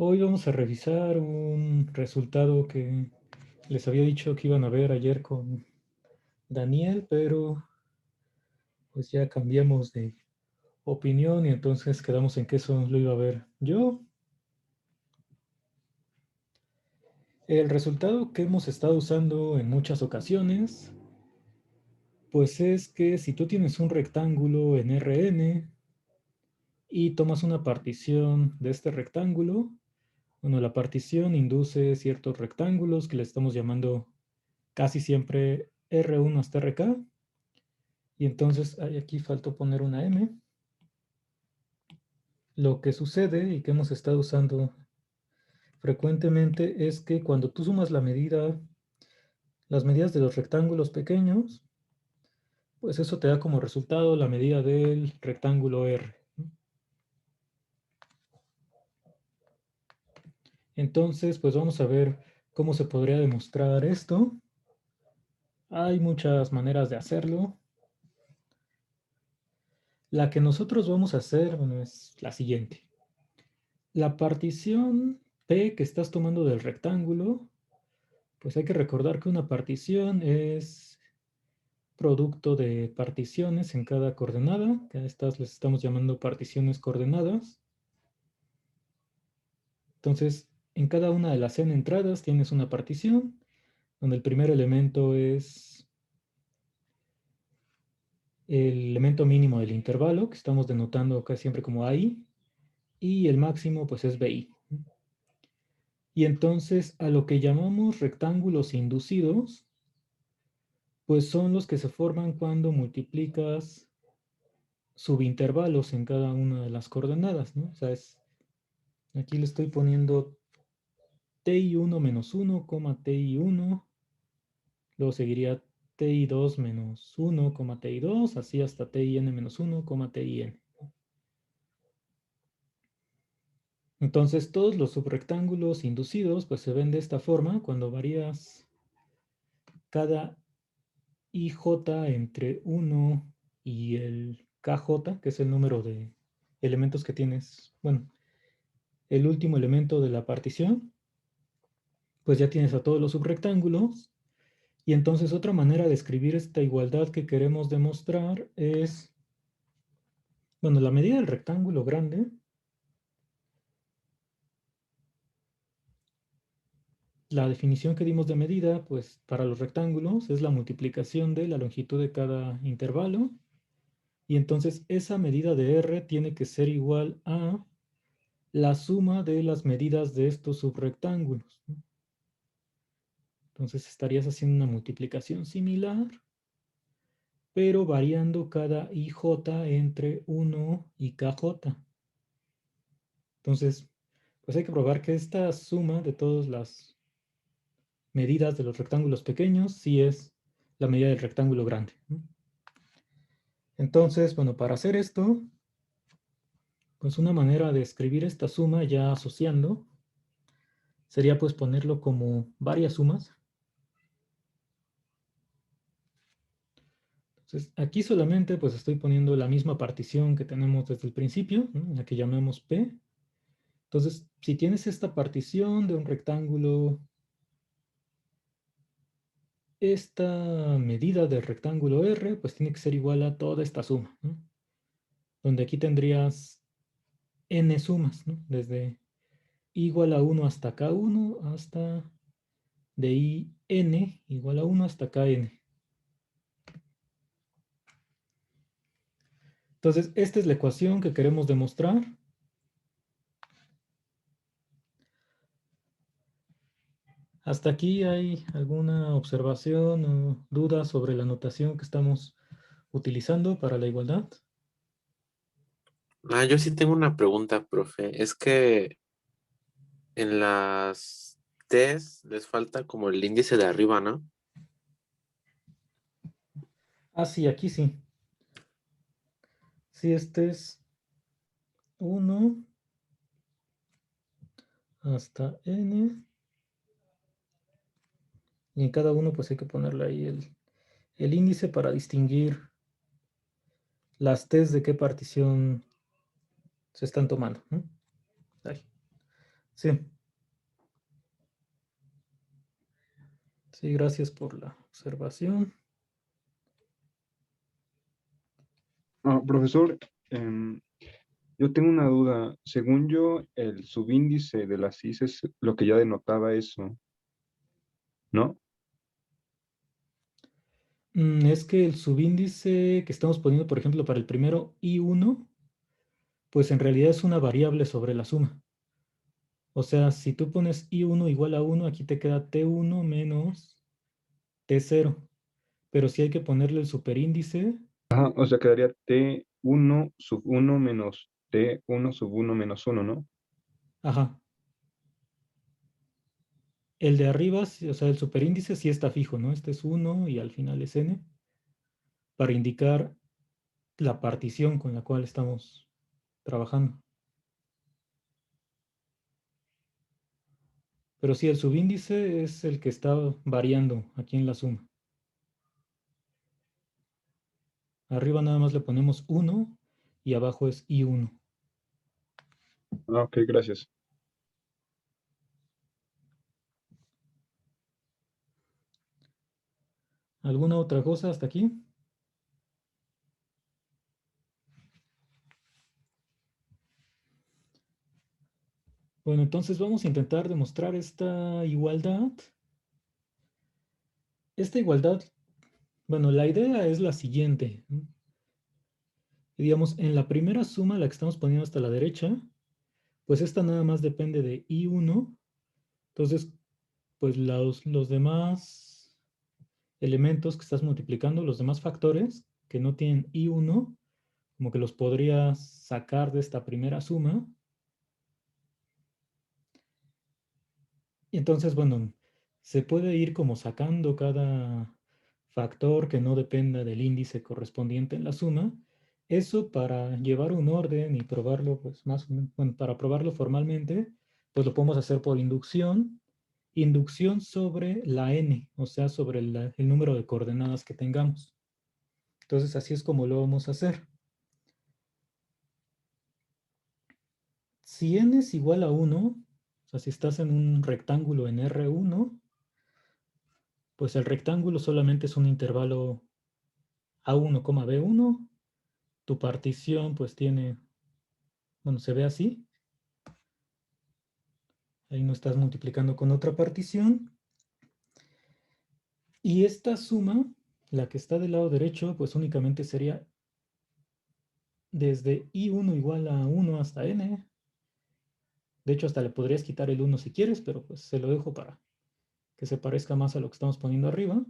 Hoy vamos a revisar un resultado que les había dicho que iban a ver ayer con Daniel, pero pues ya cambiamos de opinión y entonces quedamos en que eso lo iba a ver yo. El resultado que hemos estado usando en muchas ocasiones, pues es que si tú tienes un rectángulo en Rn y tomas una partición de este rectángulo, bueno, la partición induce ciertos rectángulos que le estamos llamando casi siempre R1 hasta RK. Y entonces, aquí faltó poner una M. Lo que sucede y que hemos estado usando frecuentemente es que cuando tú sumas las medidas de los rectángulos pequeños, pues eso te da como resultado la medida del rectángulo R. Entonces, pues vamos a ver cómo se podría demostrar esto. Hay muchas maneras de hacerlo. La que nosotros vamos a hacer, bueno, es la siguiente. La partición P que estás tomando del rectángulo, pues hay que recordar que una partición es producto de particiones en cada coordenada, que a estas les estamos llamando particiones coordenadas. Entonces, en cada una de las n entradas tienes una partición, donde el primer elemento es el elemento mínimo del intervalo, que estamos denotando casi siempre como AI, y el máximo pues es BI. Y entonces a lo que llamamos rectángulos inducidos, pues son los que se forman cuando multiplicas subintervalos en cada una de las coordenadas, ¿no? O sea, aquí le estoy poniendo TI1 menos 1, TI1, luego seguiría TI2 menos 1, TI2, así hasta TIN menos 1, TIN. Entonces todos los subrectángulos inducidos pues se ven de esta forma cuando varías cada IJ entre 1 y el KJ, que es el número de elementos que tienes, bueno, el último elemento de la partición, pues ya tienes a todos los subrectángulos. Y entonces otra manera de escribir esta igualdad que queremos demostrar es, bueno, la medida del rectángulo grande, la definición que dimos de medida, pues para los rectángulos es la multiplicación de la longitud de cada intervalo. Y entonces esa medida de R tiene que ser igual a la suma de las medidas de estos subrectángulos, ¿no? Entonces estarías haciendo una multiplicación similar, pero variando cada IJ entre 1 y KJ. Entonces, pues hay que probar que esta suma de todas las medidas de los rectángulos pequeños sí es la medida del rectángulo grande, ¿no? Entonces, bueno, para hacer esto, pues una manera de escribir esta suma ya asociando sería pues ponerlo como varias sumas. Entonces, aquí solamente pues estoy poniendo la misma partición que tenemos desde el principio, ¿no? La que llamamos P. Entonces, si tienes esta partición de un rectángulo, esta medida del rectángulo R, pues tiene que ser igual a toda esta suma, ¿no? Donde aquí tendrías n sumas, ¿no? Desde igual a 1 hasta K1 hasta de I n igual a 1 hasta Kn. Entonces, esta es la ecuación que queremos demostrar. ¿Hasta aquí hay alguna observación o duda sobre la notación que estamos utilizando para la igualdad? Ah, yo sí tengo una pregunta, profe. Es que en las T's les falta como el índice de arriba, ¿no? Ah, sí, aquí sí. Sí, este es 1 hasta n. Y en cada uno pues hay que ponerle ahí el índice para distinguir las T's de qué partición se están tomando, ¿no? Ahí. Sí. Sí, gracias por la observación. Profesor, yo tengo una duda. Según yo, el subíndice de las CIS es lo que ya denotaba eso, ¿no? Es que el subíndice que estamos poniendo, por ejemplo, para el primero I1, pues en realidad es una variable sobre la suma. O sea, si tú pones I1 igual a 1, aquí te queda T1 menos T0. Pero si hay que ponerle el superíndice, Ajá, o sea, quedaría T1 sub uno menos T1 sub uno menos uno, ¿no? ajá. El de arriba, o sea, el superíndice sí está fijo, ¿no? Este es 1 y al final es n, para indicar la partición con la cual estamos trabajando. Pero sí, el subíndice es el que está variando aquí en la suma. Arriba nada más le ponemos 1 y abajo es I1. Ok, gracias. ¿Alguna otra cosa hasta aquí? Bueno, entonces vamos a intentar demostrar esta igualdad. Esta igualdad, bueno, la idea es la siguiente, ¿no? Digamos, en la primera suma, la que estamos poniendo hasta la derecha, pues esta nada más depende de I1. Entonces, pues los demás elementos que estás multiplicando, los demás factores que no tienen I1, como que los podrías sacar de esta primera suma. Y entonces, bueno, se puede ir como sacando cada factor que no dependa del índice correspondiente en la suma. Eso para llevar un orden y probarlo, pues más o menos, bueno, para probarlo formalmente, pues lo podemos hacer por inducción. Inducción sobre la n, o sea, sobre el número de coordenadas que tengamos. Entonces, así es como lo vamos a hacer. Si n es igual a 1, o sea, si estás en un rectángulo en R1, pues el rectángulo solamente es un intervalo A1, B1. Tu partición pues tiene, bueno, se ve así. Ahí no estás multiplicando con otra partición. Y esta suma, la que está del lado derecho, pues únicamente sería desde I1 igual a 1 hasta n. De hecho, hasta le podrías quitar el 1 si quieres, pero pues se lo dejo para que se parezca más a lo que estamos poniendo arriba.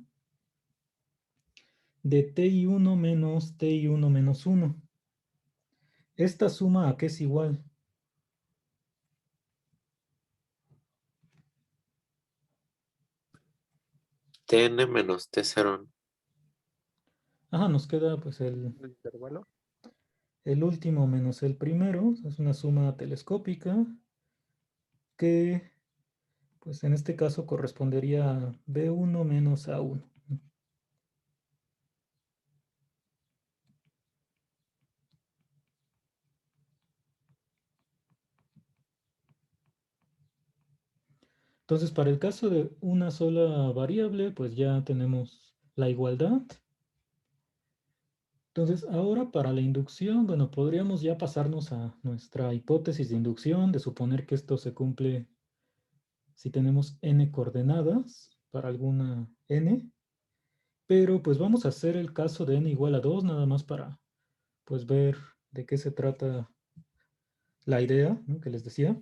De TI1 menos TI1 menos 1. ¿Esta suma a qué es igual? Tn menos T0. Ajá, nos queda pues ¿El intervalo? el último menos el primero. Es una suma telescópica que pues en este caso correspondería a B1 menos A1. Entonces, para el caso de una sola variable, pues ya tenemos la igualdad. Entonces, ahora para la inducción, bueno, podríamos ya pasarnos a nuestra hipótesis de inducción, de suponer que esto se cumple si tenemos n coordenadas para alguna n, pero pues vamos a hacer el caso de n igual a 2, nada más para pues ver de qué se trata la idea, ¿no?, que les decía.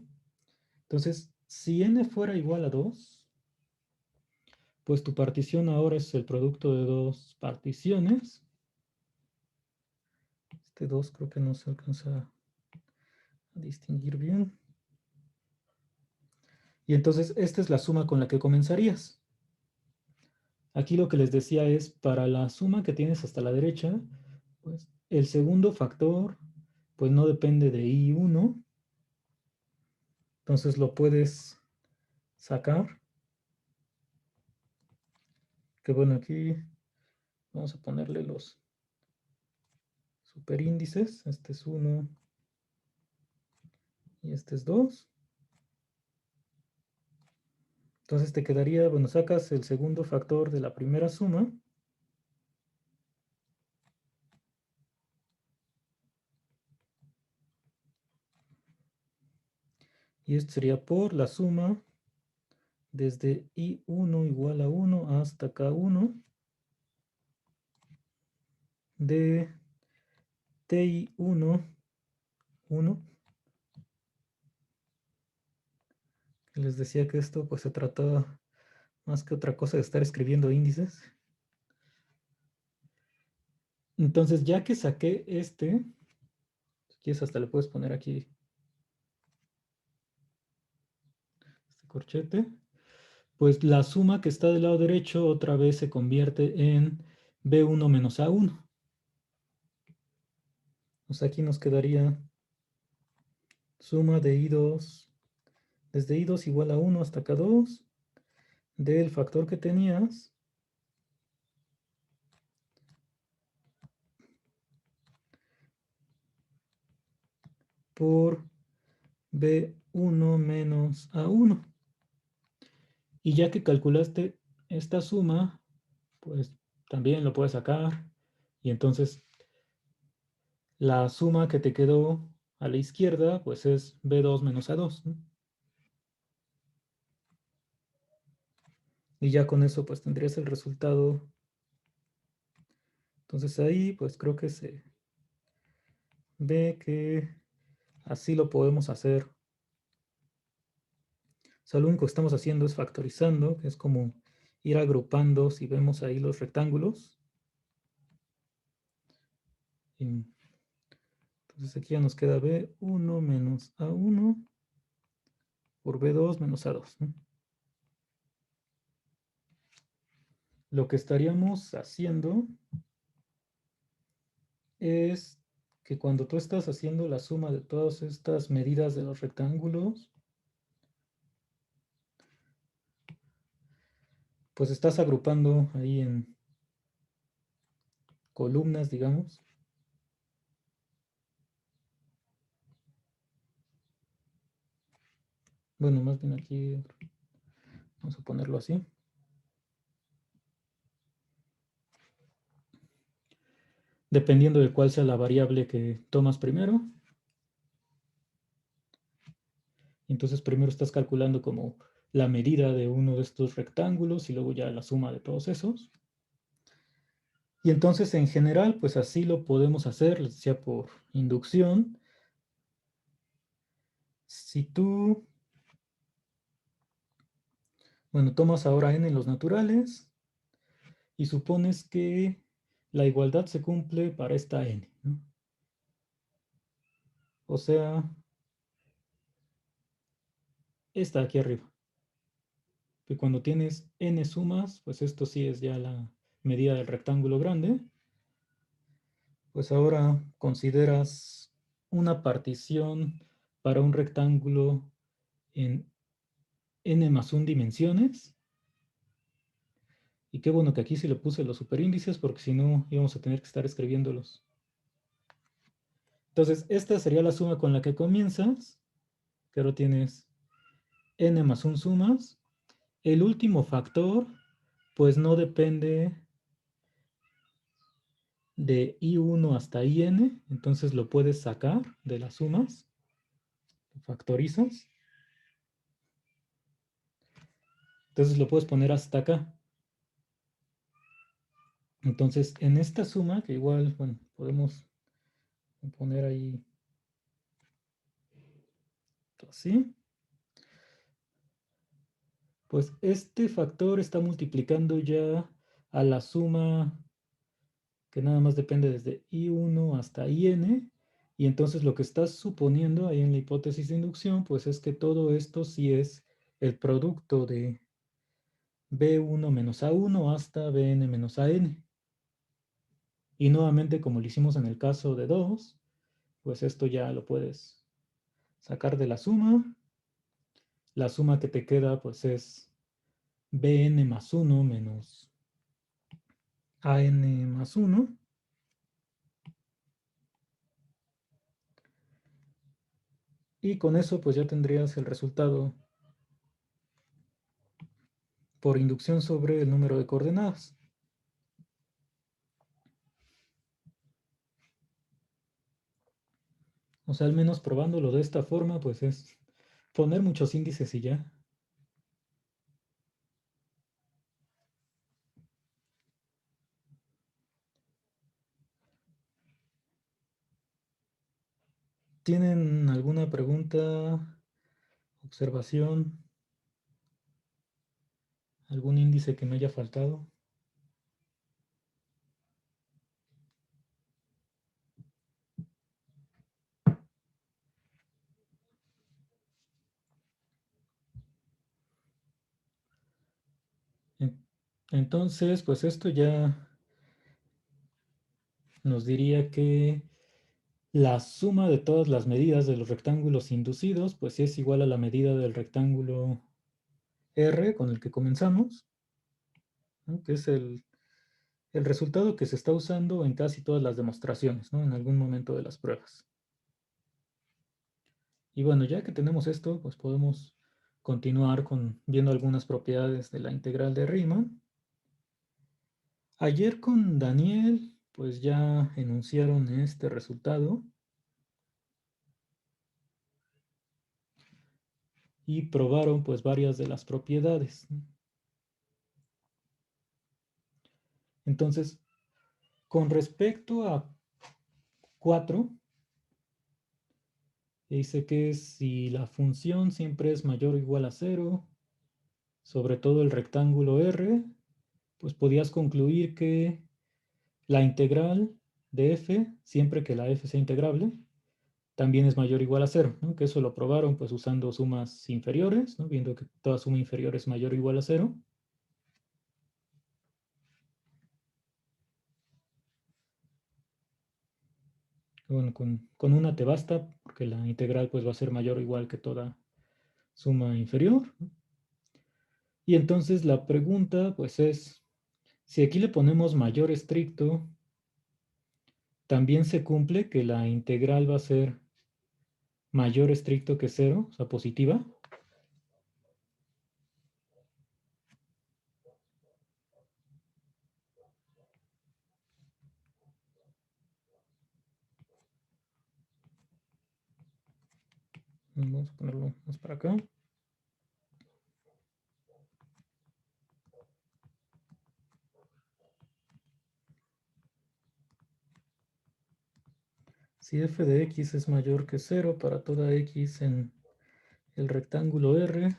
Entonces, si n fuera igual a 2, pues tu partición ahora es el producto de dos particiones. Este 2 creo que no se alcanza a distinguir bien. Y entonces esta es la suma con la que comenzarías. Aquí lo que les decía es, para la suma que tienes hasta la derecha, pues el segundo factor pues no depende de I1. Entonces lo puedes sacar. Que bueno, aquí vamos a ponerle los superíndices. Este es 1 y este es 2. Entonces te quedaría, bueno, sacas el segundo factor de la primera suma. Y esto sería por la suma desde I1 igual a 1 hasta K1 de TI1, 1. Les decía que esto pues se trataba más que otra cosa de estar escribiendo índices. Entonces ya que saqué este, si quieres hasta le puedes poner aquí este corchete, pues la suma que está del lado derecho otra vez se convierte en B1 menos A1. Pues aquí nos quedaría suma de I2, desde I2 igual a 1 hasta K2, del factor que tenías, por B1 menos A1. Y ya que calculaste esta suma, pues también lo puedes sacar. Y entonces la suma que te quedó a la izquierda, pues es B2 menos A2, ¿no? Y ya con eso, pues tendrías el resultado. Entonces ahí, pues creo que se ve que así lo podemos hacer. O sea, lo único que estamos haciendo es factorizando, que es como ir agrupando, si vemos ahí los rectángulos. Entonces aquí ya nos queda B1 menos A1 por B2 menos A2, ¿no? Lo que estaríamos haciendo es que cuando tú estás haciendo la suma de todas estas medidas de los rectángulos, pues estás agrupando ahí en columnas, digamos. Bueno, más bien aquí vamos a ponerlo así. Dependiendo de cuál sea la variable que tomas primero. Entonces primero estás calculando como la medida de uno de estos rectángulos y luego ya la suma de todos esos. Y entonces en general, pues así lo podemos hacer, les decía por inducción. Si tú, bueno, tomas ahora n en los naturales y supones que la igualdad se cumple para esta n, ¿no? O sea, esta aquí arriba. Que cuando tienes n sumas, pues esto sí es ya la medida del rectángulo grande. Pues ahora consideras una partición para un rectángulo en n más 1 dimensiones. Y qué bueno que aquí sí le puse los superíndices porque si no íbamos a tener que estar escribiéndolos. Entonces, esta sería la suma con la que comienzas. Que ahora tienes n más 1 sumas. El último factor, pues no depende de I1 hasta IN. Entonces lo puedes sacar de las sumas. Lo factorizas. Entonces lo puedes poner hasta acá. Entonces, en esta suma, que igual, bueno, podemos poner ahí así, pues este factor está multiplicando ya a la suma que nada más depende desde I1 hasta IN, y entonces lo que estás suponiendo ahí en la hipótesis de inducción, pues es que todo esto sí es el producto de B1 menos A1 hasta Bn menos An. Y nuevamente, como lo hicimos en el caso de 2, pues esto ya lo puedes sacar de la suma. La suma que te queda pues es Bn más 1 menos An más 1. Y con eso pues ya tendrías el resultado por inducción sobre el número de coordenadas. O sea, al menos probándolo de esta forma, pues es poner muchos índices y ya. ¿Tienen alguna pregunta, observación, algún índice que me haya faltado? Entonces, pues esto ya nos diría que la suma de todas las medidas de los rectángulos inducidos, pues es igual a la medida del rectángulo R con el que comenzamos, ¿no? Que es el resultado que se está usando en casi todas las demostraciones, ¿no? En algún momento de las pruebas. Y bueno, ya que tenemos esto, pues podemos continuar viendo algunas propiedades de la integral de Riemann. Ayer con Daniel, pues ya enunciaron este resultado y probaron pues varias de las propiedades, ¿no? Entonces, con respecto a 4, dice que si la función siempre es mayor o igual a 0, sobre todo el rectángulo R, pues podías concluir que la integral de f, siempre que la f sea integrable, también es mayor o igual a 0, ¿no? Que eso lo probaron pues usando sumas inferiores, ¿no? Viendo que toda suma inferior es mayor o igual a 0. Bueno, con una te basta, porque la integral pues va a ser mayor o igual que toda suma inferior, ¿no? Y entonces la pregunta pues es, si aquí le ponemos mayor estricto, también se cumple que la integral va a ser mayor estricto que 0, o sea, positiva. Vamos a ponerlo más para acá. Si f de x es mayor que 0 para toda x en el rectángulo R,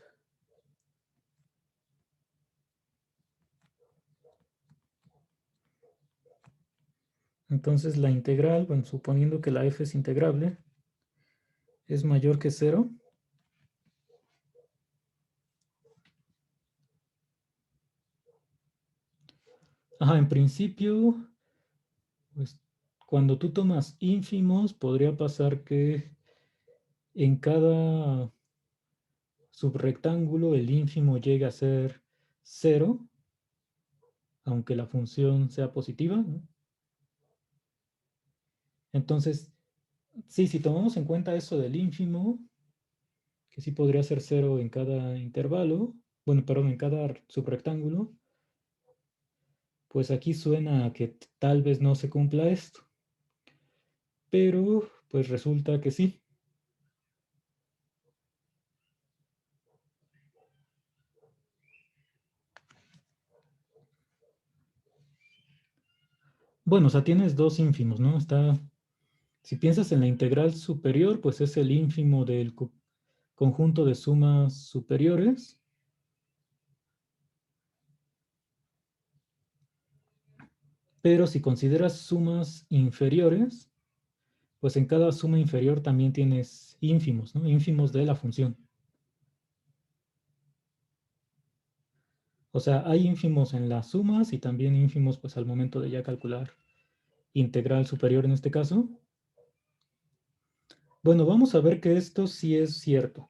entonces la integral, bueno, suponiendo que la f es integrable, es mayor que 0. Ajá, en principio, pues cuando tú tomas ínfimos, podría pasar que en cada subrectángulo el ínfimo llega a ser 0, aunque la función sea positiva, ¿no? Entonces, sí, si tomamos en cuenta eso del ínfimo, que sí podría ser 0 en cada intervalo, bueno, perdón, en cada subrectángulo, pues aquí suena a que tal vez no se cumpla esto, pero pues resulta que sí. Bueno, o sea, tienes dos ínfimos, ¿no? Si piensas en la integral superior, pues es el ínfimo del conjunto de sumas superiores. Pero si consideras sumas inferiores, pues en cada suma inferior también tienes ínfimos, ¿no? Ínfimos de la función. O sea, hay ínfimos en las sumas y también ínfimos pues al momento de ya calcular integral superior en este caso. Bueno, vamos a ver que esto sí es cierto.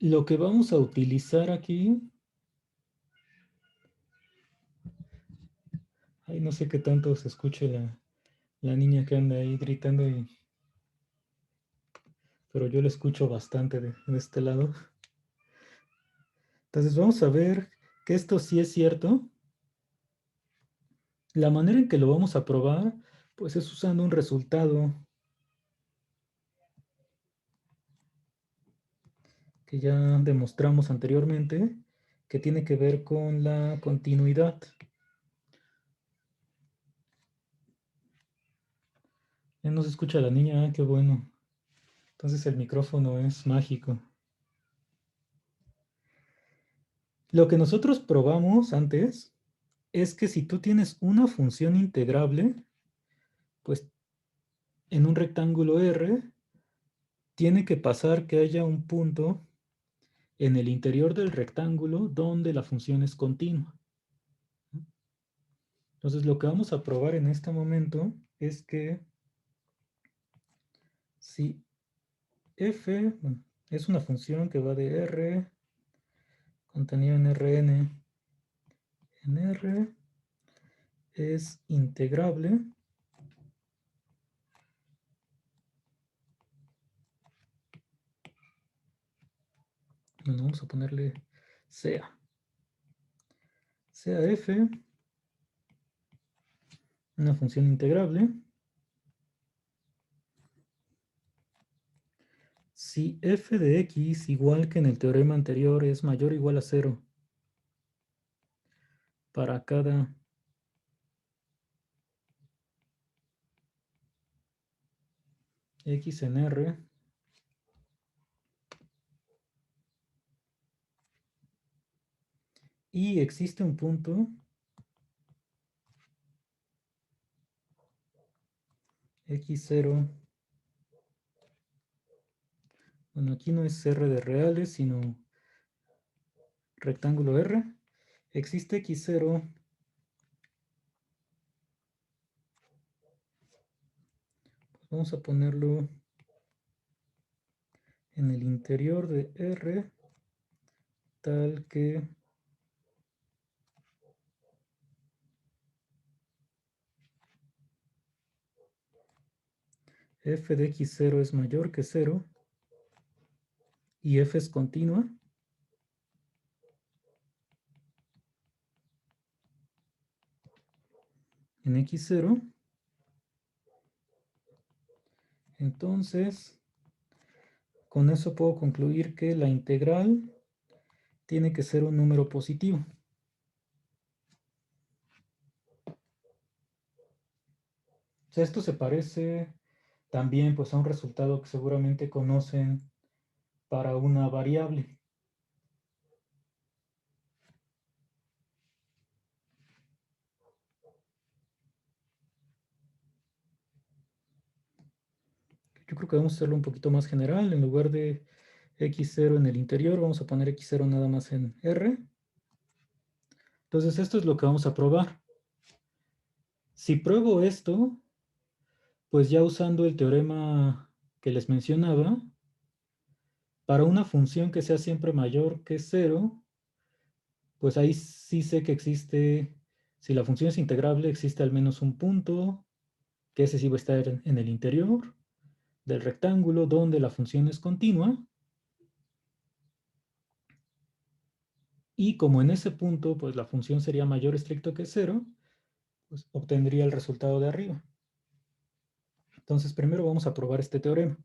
Lo que vamos a utilizar aquí, ay, no sé qué tanto se escuche La niña que anda ahí gritando, pero yo lo escucho bastante de este lado. Entonces vamos a ver que esto sí es cierto. La manera en que lo vamos a probar, pues es usando un resultado que ya demostramos anteriormente, que tiene que ver con la continuidad. Ya no se escucha la niña, qué bueno. Entonces el micrófono es mágico. Lo que nosotros probamos antes es que si tú tienes una función integrable, pues en un rectángulo R, tiene que pasar que haya un punto en el interior del rectángulo donde la función es continua. Entonces lo que vamos a probar en este momento es que si f es una función que va de R, contenido en Rn, en R, es integrable, bueno, vamos a ponerle sea f, una función integrable, si f de x, igual que en el teorema anterior, es mayor o igual a 0 para cada x en R, y existe un punto x0, bueno, aquí no es R de reales, sino rectángulo R, existe x0, pues vamos a ponerlo en el interior de R, tal que f de x0 es mayor que 0 y f es continua. En x0, entonces con eso puedo concluir que la integral tiene que ser un número positivo. O sea, esto se parece también pues a un resultado que seguramente conocen para una variable. Yo creo que vamos a hacerlo un poquito más general. En lugar de x0 en el interior, vamos a poner x0 nada más en R. Entonces esto es lo que vamos a probar. Si pruebo esto, pues ya usando el teorema que les mencionaba, para una función que sea siempre mayor que 0, pues ahí sí sé que existe, si la función es integrable, existe al menos un punto, que ese sí va a estar en el interior del rectángulo donde la función es continua. Y como en ese punto, pues la función sería mayor estricto que 0, pues obtendría el resultado de arriba. Entonces primero vamos a probar este teorema.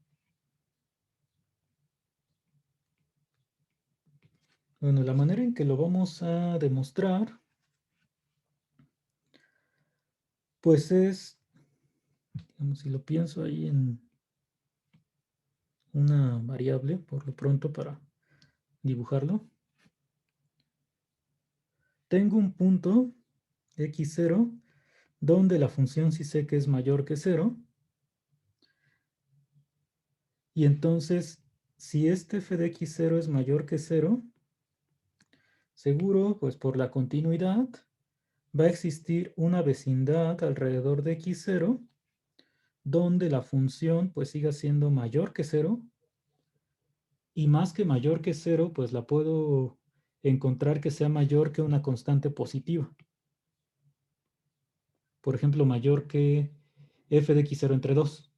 Bueno, la manera en que lo vamos a demostrar, pues es, digamos, si lo pienso ahí en una variable, por lo pronto para dibujarlo. Tengo un punto x0 donde la función sí sé que es mayor que 0. Y entonces, si este f de x0 es mayor que 0, seguro, pues por la continuidad, va a existir una vecindad alrededor de x0 donde la función pues siga siendo mayor que 0, y más que mayor que 0, pues la puedo encontrar que sea mayor que una constante positiva. Por ejemplo, mayor que f de x0 entre 2.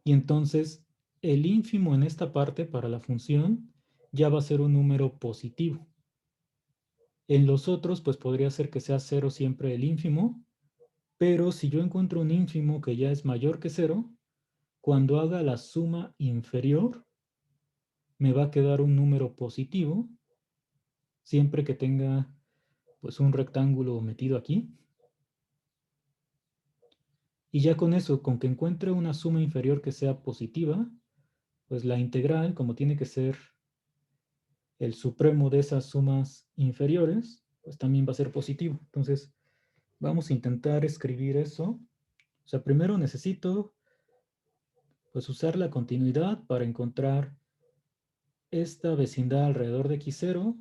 Y entonces el ínfimo en esta parte para la función ya va a ser un número positivo. En los otros, pues podría ser que sea 0 siempre el ínfimo, pero si yo encuentro un ínfimo que ya es mayor que 0, cuando haga la suma inferior, me va a quedar un número positivo, siempre que tenga pues un rectángulo metido aquí. Y ya con eso, con que encuentre una suma inferior que sea positiva, pues la integral, como tiene que ser el supremo de esas sumas inferiores, pues también va a ser positivo. Entonces, vamos a intentar escribir eso. O sea, primero necesito pues usar la continuidad para encontrar esta vecindad alrededor de x0,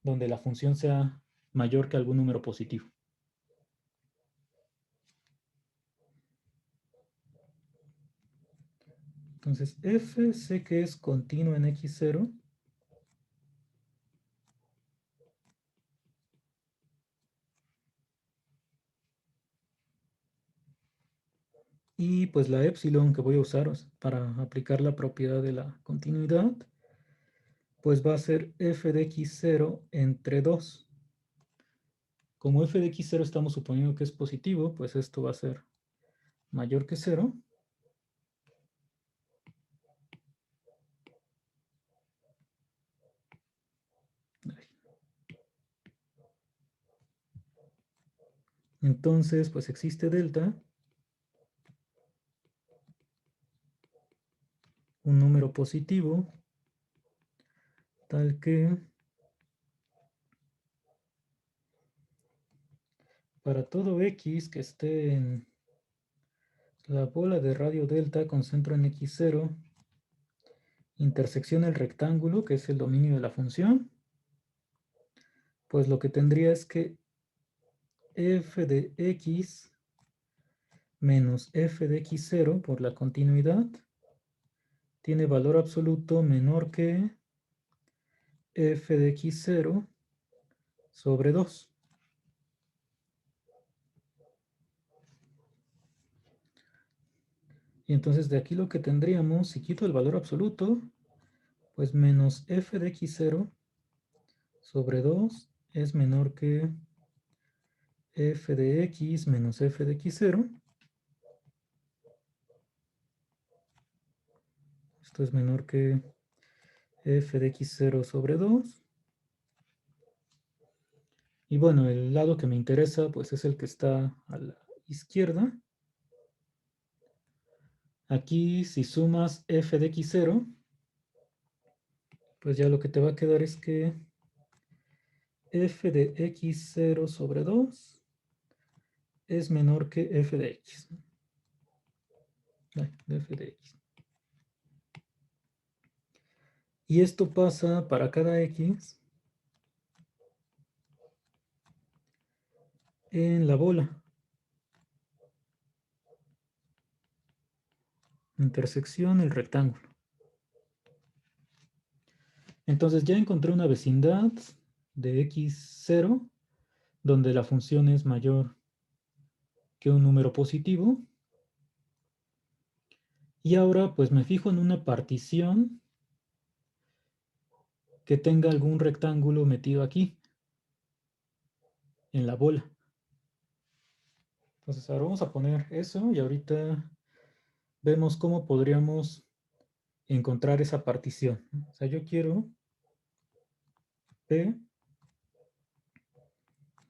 donde la función sea mayor que algún número positivo. Entonces, f sé que es continuo en x0. Y pues la epsilon que voy a usar para aplicar la propiedad de la continuidad, pues va a ser f de x0 entre 2. Como f de x0 estamos suponiendo que es positivo, pues esto va a ser mayor que 0. Entonces, pues existe delta, un número positivo, tal que para todo x que esté en la bola de radio delta con centro en x0, intersección el rectángulo, que es el dominio de la función, pues lo que tendría es que f de x menos f de x0 por la continuidad tiene valor absoluto menor que f de x0 sobre 2. Y entonces de aquí lo que tendríamos, si quito el valor absoluto, pues menos f de x0 sobre 2 es menor que f de x menos f de x0. Esto es menor que f de x0 sobre 2. Y bueno, el lado que me interesa pues es el que está a la izquierda. Aquí si sumas f de x0, pues ya lo que te va a quedar es que f de x0 sobre 2 es menor que f de x. De f de x. Y esto pasa para cada x en la bola. Intersección el rectángulo. Entonces ya encontré una vecindad de x0 donde la función es mayor que un número positivo. Y ahora pues me fijo en una partición que tenga algún rectángulo metido aquí, en la bola. Entonces ahora vamos a poner eso y ahorita vemos cómo podríamos encontrar esa partición. O sea, yo quiero P,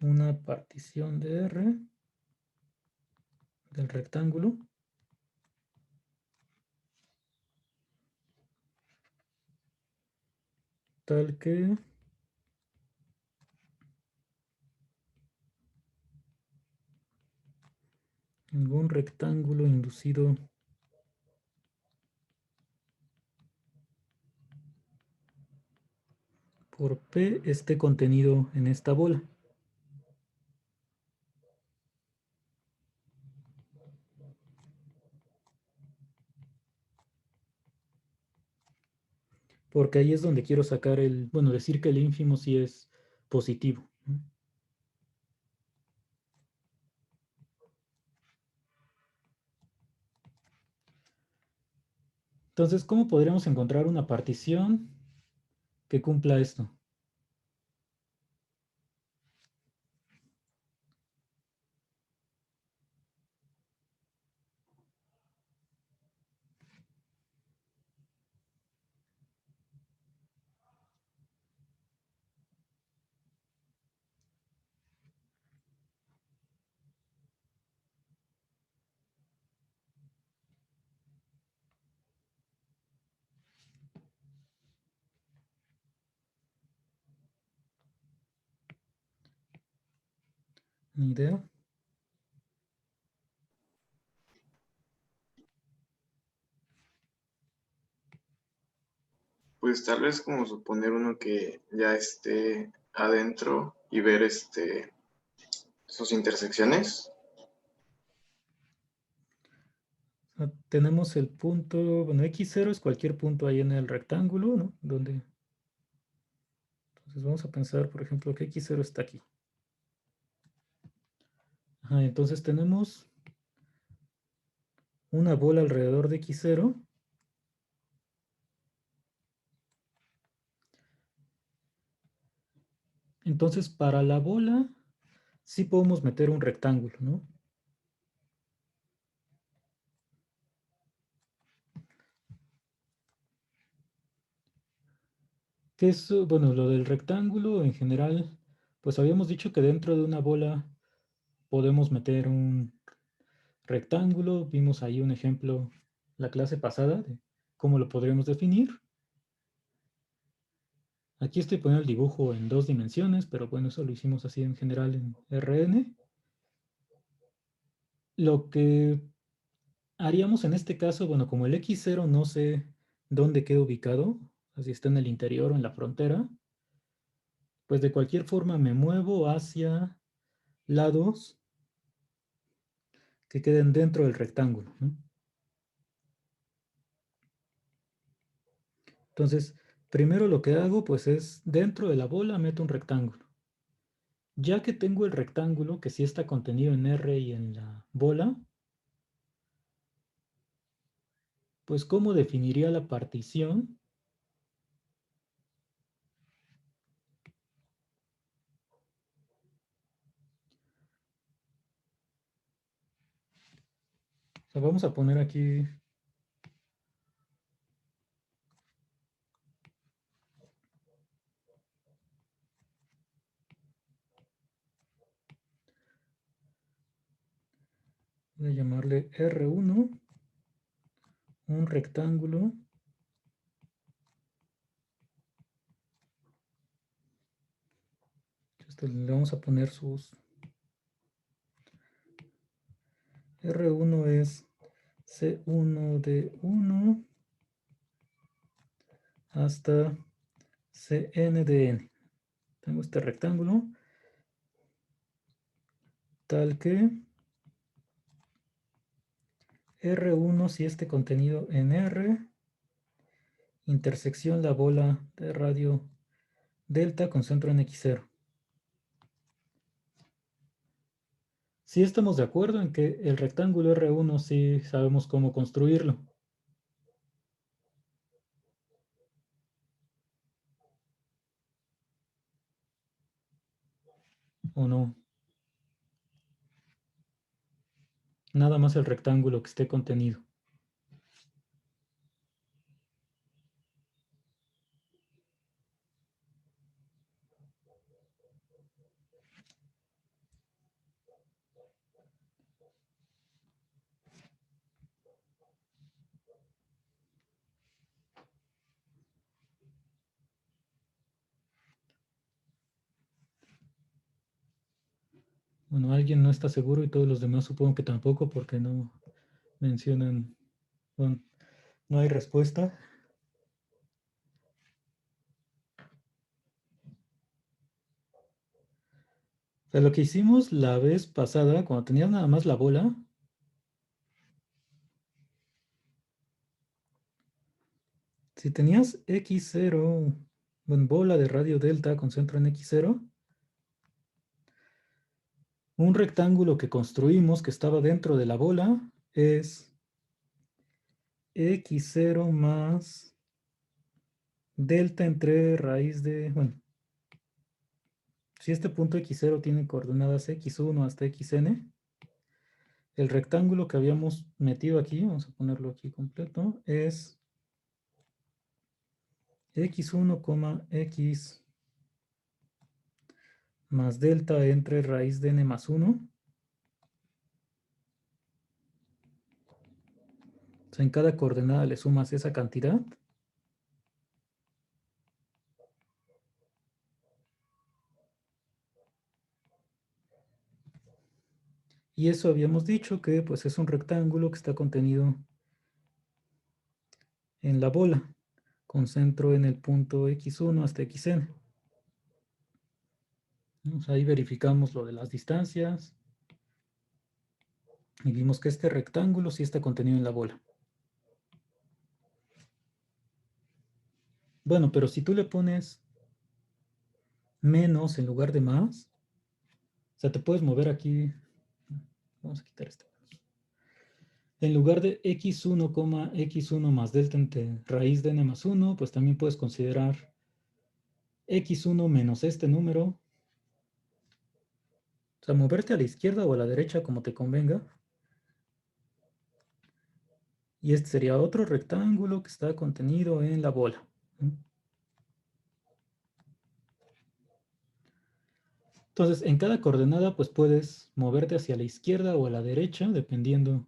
una partición de R del rectángulo. Tal que ningún rectángulo inducido por P esté contenido en esta bola. Porque ahí es donde quiero sacar bueno, decir que el ínfimo sí es positivo. Entonces, ¿cómo podríamos encontrar una partición que cumpla esto? ¿Ni idea? Pues tal vez como suponer uno que ya esté adentro y ver sus intersecciones. Tenemos el punto, bueno, x0 es cualquier punto ahí en el rectángulo, ¿no? Entonces vamos a pensar, por ejemplo, que x0 está aquí. Ajá, entonces tenemos una bola alrededor de x0. Entonces, para la bola, sí podemos meter un rectángulo, ¿no? ¿Qué es, bueno, lo del rectángulo en general? Pues habíamos dicho que dentro de una bola podemos meter un rectángulo. Vimos ahí un ejemplo la clase pasada de cómo lo podríamos definir. Aquí estoy poniendo el dibujo en 2 dimensiones, pero bueno, eso lo hicimos así en general en RN. Lo que haríamos en este caso, bueno, como el X0 no sé dónde queda ubicado, así está en el interior o en la frontera, pues de cualquier forma me muevo hacia lados que queden dentro del rectángulo, ¿no? Entonces, primero lo que hago pues es dentro de la bola meto un rectángulo. Ya que tengo el rectángulo que sí está contenido en R y en la bola, pues ¿cómo definiría la partición? O sea, vamos a poner aquí voy a llamarle R1, un rectángulo. Le vamos a poner sus... R1 es C1 de 1 hasta Cn de n. Tengo este rectángulo tal que R1 si este contenido en R, intersección la bola de radio delta con centro en X0. Sí estamos de acuerdo en que el rectángulo R1 sí sabemos cómo construirlo. ¿O no? Nada más el rectángulo que esté contenido. Bueno, alguien no está seguro y todos los demás supongo que tampoco porque no mencionan, bueno, no hay respuesta. O sea, lo que hicimos la vez pasada, cuando tenías nada más la bola, si tenías X0, bueno, bola de radio delta con centro en X0, un rectángulo que construimos que estaba dentro de la bola es x0 más delta entre raíz de, bueno, si este punto x0 tiene coordenadas x1 hasta xn, el rectángulo que habíamos metido aquí, vamos a ponerlo aquí completo, es x1, x más delta entre raíz de n más 1. O sea, en cada coordenada le sumas esa cantidad. Y eso habíamos dicho que pues es un rectángulo que está contenido en la bola, con centro en el punto x1 hasta xn. O sea, ahí verificamos lo de las distancias y vimos que este rectángulo sí está contenido en la bola. Bueno, pero si tú le pones menos en lugar de más, o sea, te puedes mover aquí. Vamos a quitar este. En lugar de x1, x1 más delta entre raíz de n más 1, pues también puedes considerar x1 menos este número. O sea, moverte a la izquierda o a la derecha como te convenga. Y este sería otro rectángulo que está contenido en la bola. Entonces, en cada coordenada, pues puedes moverte hacia la izquierda o a la derecha, dependiendo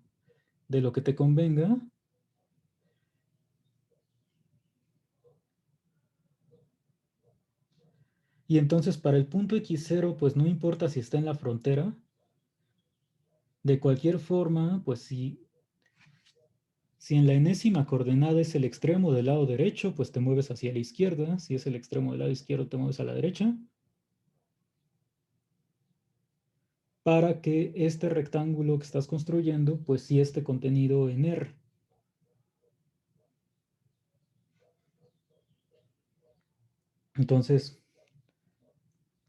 de lo que te convenga. Y entonces para el punto x0, pues no importa si está en la frontera. De cualquier forma, pues si en la enésima coordenada es el extremo del lado derecho, pues te mueves hacia la izquierda. Si es el extremo del lado izquierdo, te mueves a la derecha. Para que este rectángulo que estás construyendo, pues sí esté contenido en R. Entonces,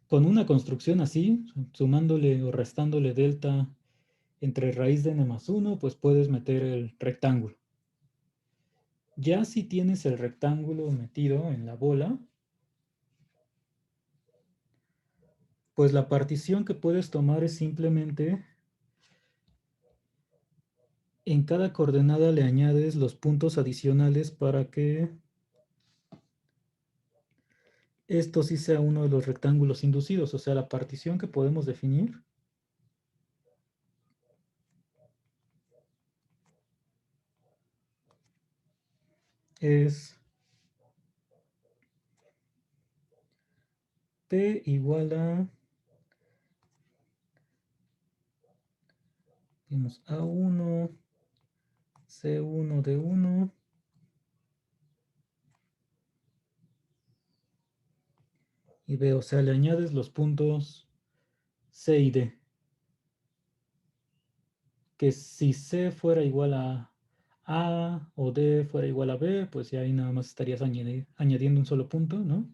con una construcción así, sumándole o restándole delta entre raíz de n más 1, pues puedes meter el rectángulo. Ya si tienes el rectángulo metido en la bola, pues la partición que puedes tomar es simplemente en cada coordenada le añades los puntos adicionales para que esto sí sea uno de los rectángulos inducidos. O sea, la partición que podemos definir es P igual a A1, C1 de 1 y B, o sea, le añades los puntos C y D. Que si C fuera igual a A o D fuera igual a B, pues ya ahí nada más estarías añadiendo un solo punto, ¿no?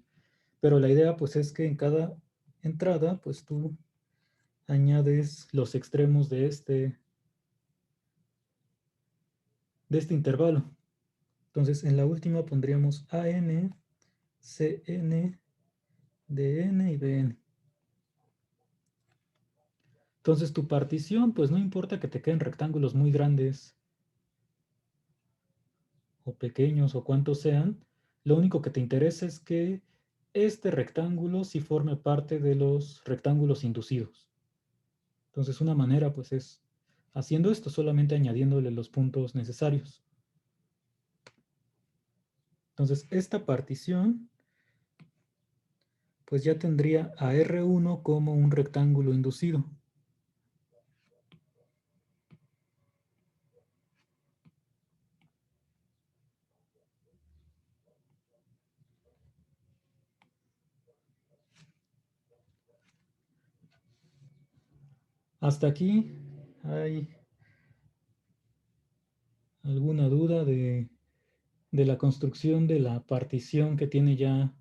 Pero la idea pues es que en cada entrada pues tú añades los extremos de este intervalo. Entonces en la última pondríamos AN, CN, DN y BN. Entonces tu partición, pues no importa que te queden rectángulos muy grandes o pequeños o cuantos sean, lo único que te interesa es que este rectángulo sí forme parte de los rectángulos inducidos. Entonces una manera pues es haciendo esto, solamente añadiéndole los puntos necesarios. Entonces esta partición pues ya tendría a R1 como un rectángulo inducido. ¿Hasta aquí hay alguna duda de la construcción de la partición que tiene ya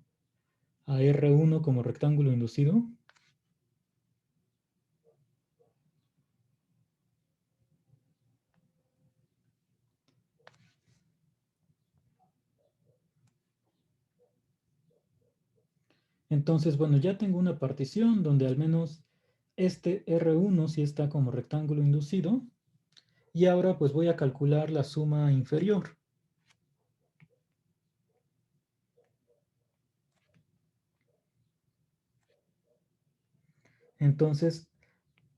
a R1 como rectángulo inducido? Entonces, bueno, ya tengo una partición donde al menos este R1 sí está como rectángulo inducido. Y ahora pues voy a calcular la suma inferior. Entonces,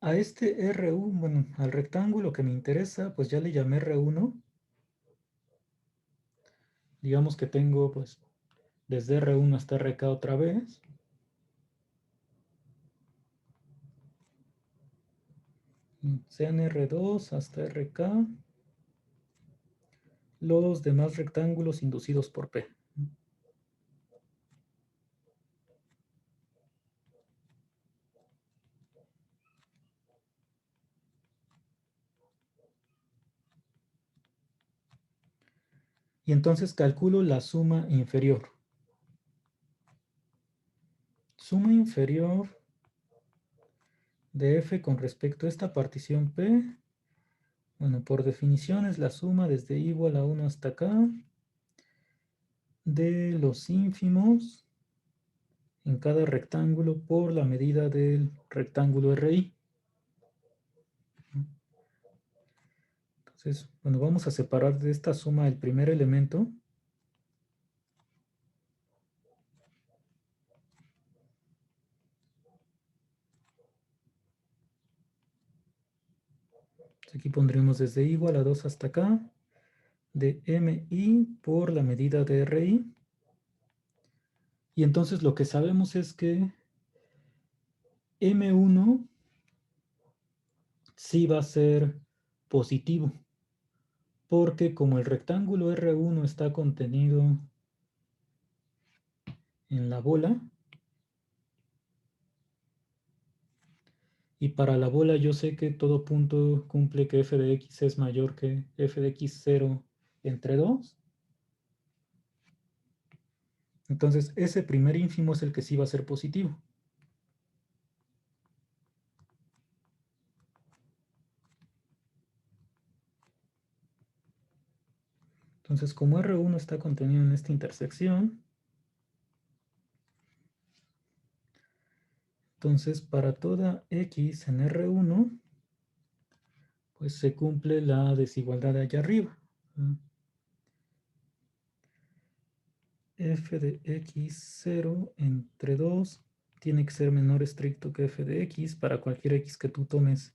a este R1, bueno, al rectángulo que me interesa, pues ya le llamé R1. Digamos que tengo pues desde R1 hasta RK otra vez. Sean R2 hasta RK. Los demás rectángulos inducidos por P. Y entonces calculo la suma inferior. Suma inferior de F con respecto a esta partición P. Bueno, por definición es la suma desde igual a 1 hasta acá de los ínfimos en cada rectángulo por la medida del rectángulo RI. Entonces, bueno, vamos a separar de esta suma el primer elemento. Aquí pondremos desde igual a 2 hasta acá de MI por la medida de RI. Y entonces lo que sabemos es que M1 sí va a ser positivo, porque como el rectángulo R1 está contenido en la bola, y para la bola yo sé que todo punto cumple que f de x es mayor que f de x0 entre 2. Entonces ese primer ínfimo es el que sí va a ser positivo. Entonces como R1 está contenido en esta intersección, entonces para toda x en R1, pues se cumple la desigualdad de allá arriba. F de x0 entre 2 tiene que ser menor estricto que f de x para cualquier x que tú tomes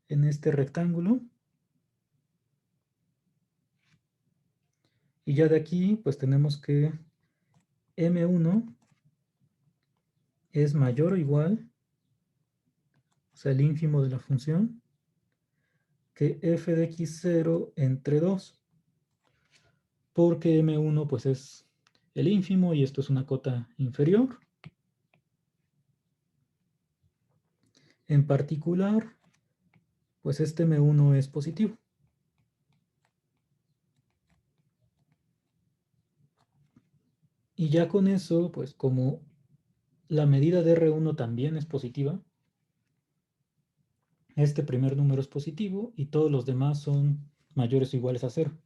en este rectángulo. Y ya de aquí, pues tenemos que M1 es mayor o igual, o sea, el ínfimo de la función, que f de x0 entre 2. Porque M1 pues es el ínfimo y esto es una cota inferior. En particular, pues este M1 es positivo. Y ya con eso, pues como la medida de R1 también es positiva, este primer número es positivo y todos los demás son mayores o iguales a 0.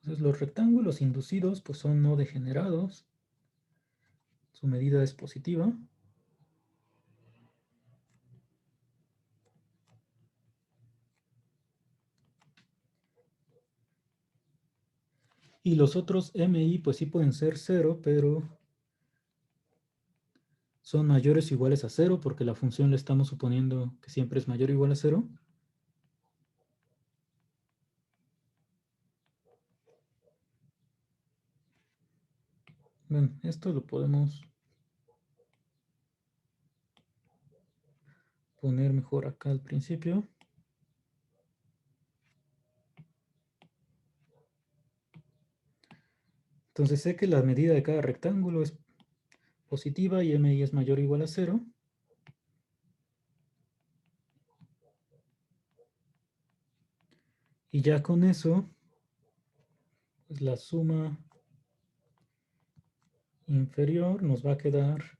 Entonces los rectángulos inducidos pues son no degenerados. Su medida es positiva. Y los otros MI pues sí pueden ser 0, pero son mayores o iguales a 0 porque la función le estamos suponiendo que siempre es mayor o igual a 0. Bueno, esto lo podemos poner mejor acá al principio. Entonces sé que la medida de cada rectángulo es positiva y MI es mayor o igual a 0. Y ya con eso, pues la suma inferior nos va a quedar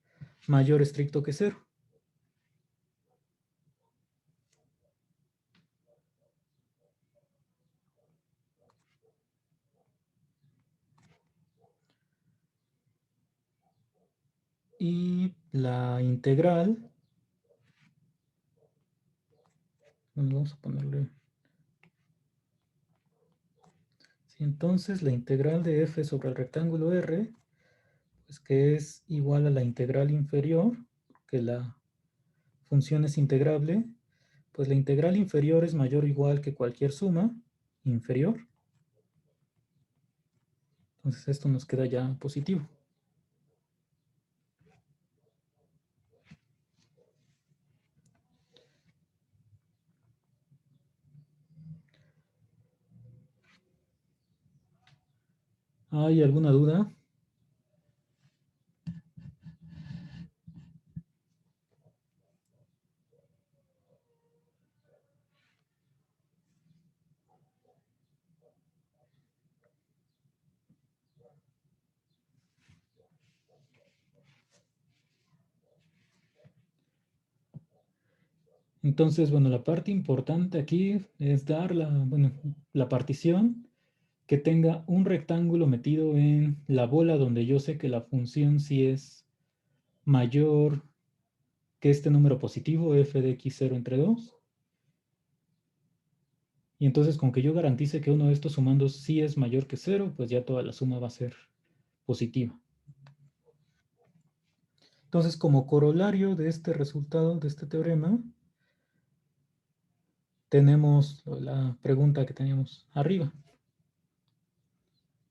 mayor estricto que 0. Y la integral, bueno, vamos a ponerle, sí, entonces la integral de f sobre el rectángulo R, pues que es igual a la integral inferior, que la función es integrable, pues la integral inferior es mayor o igual que cualquier suma inferior. Entonces esto nos queda ya positivo. ¿Hay alguna duda? Entonces, bueno, la parte importante aquí es dar la partición que tenga un rectángulo metido en la bola donde yo sé que la función sí es mayor que este número positivo, f de x0 entre 2. Y entonces con que yo garantice que uno de estos sumandos sí es mayor que 0, pues ya toda la suma va a ser positiva. Entonces, como corolario de este resultado, de este teorema, tenemos la pregunta que teníamos arriba.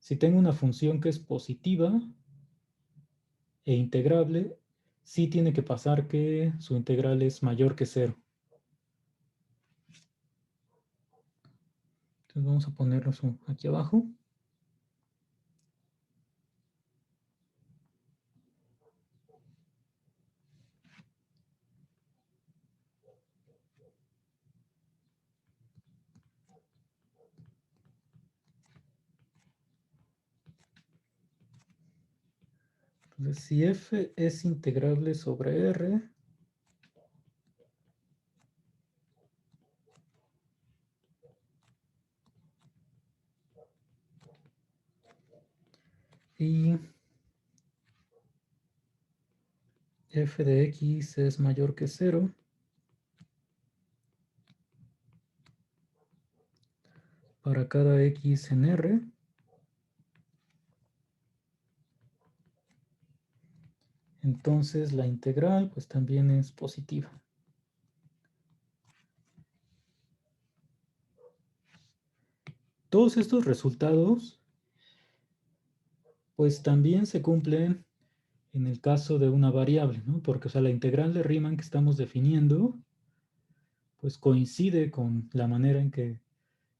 Si tengo una función que es positiva e integrable, sí tiene que pasar que su integral es mayor que 0. Entonces vamos a ponerlo aquí abajo. Entonces, si f es integrable sobre R, y f de x es mayor que 0, para cada x en R, entonces la integral pues también es positiva. Todos estos resultados pues también se cumplen en el caso de una variable, ¿no? Porque, o sea, la integral de Riemann que estamos definiendo pues coincide con la manera en que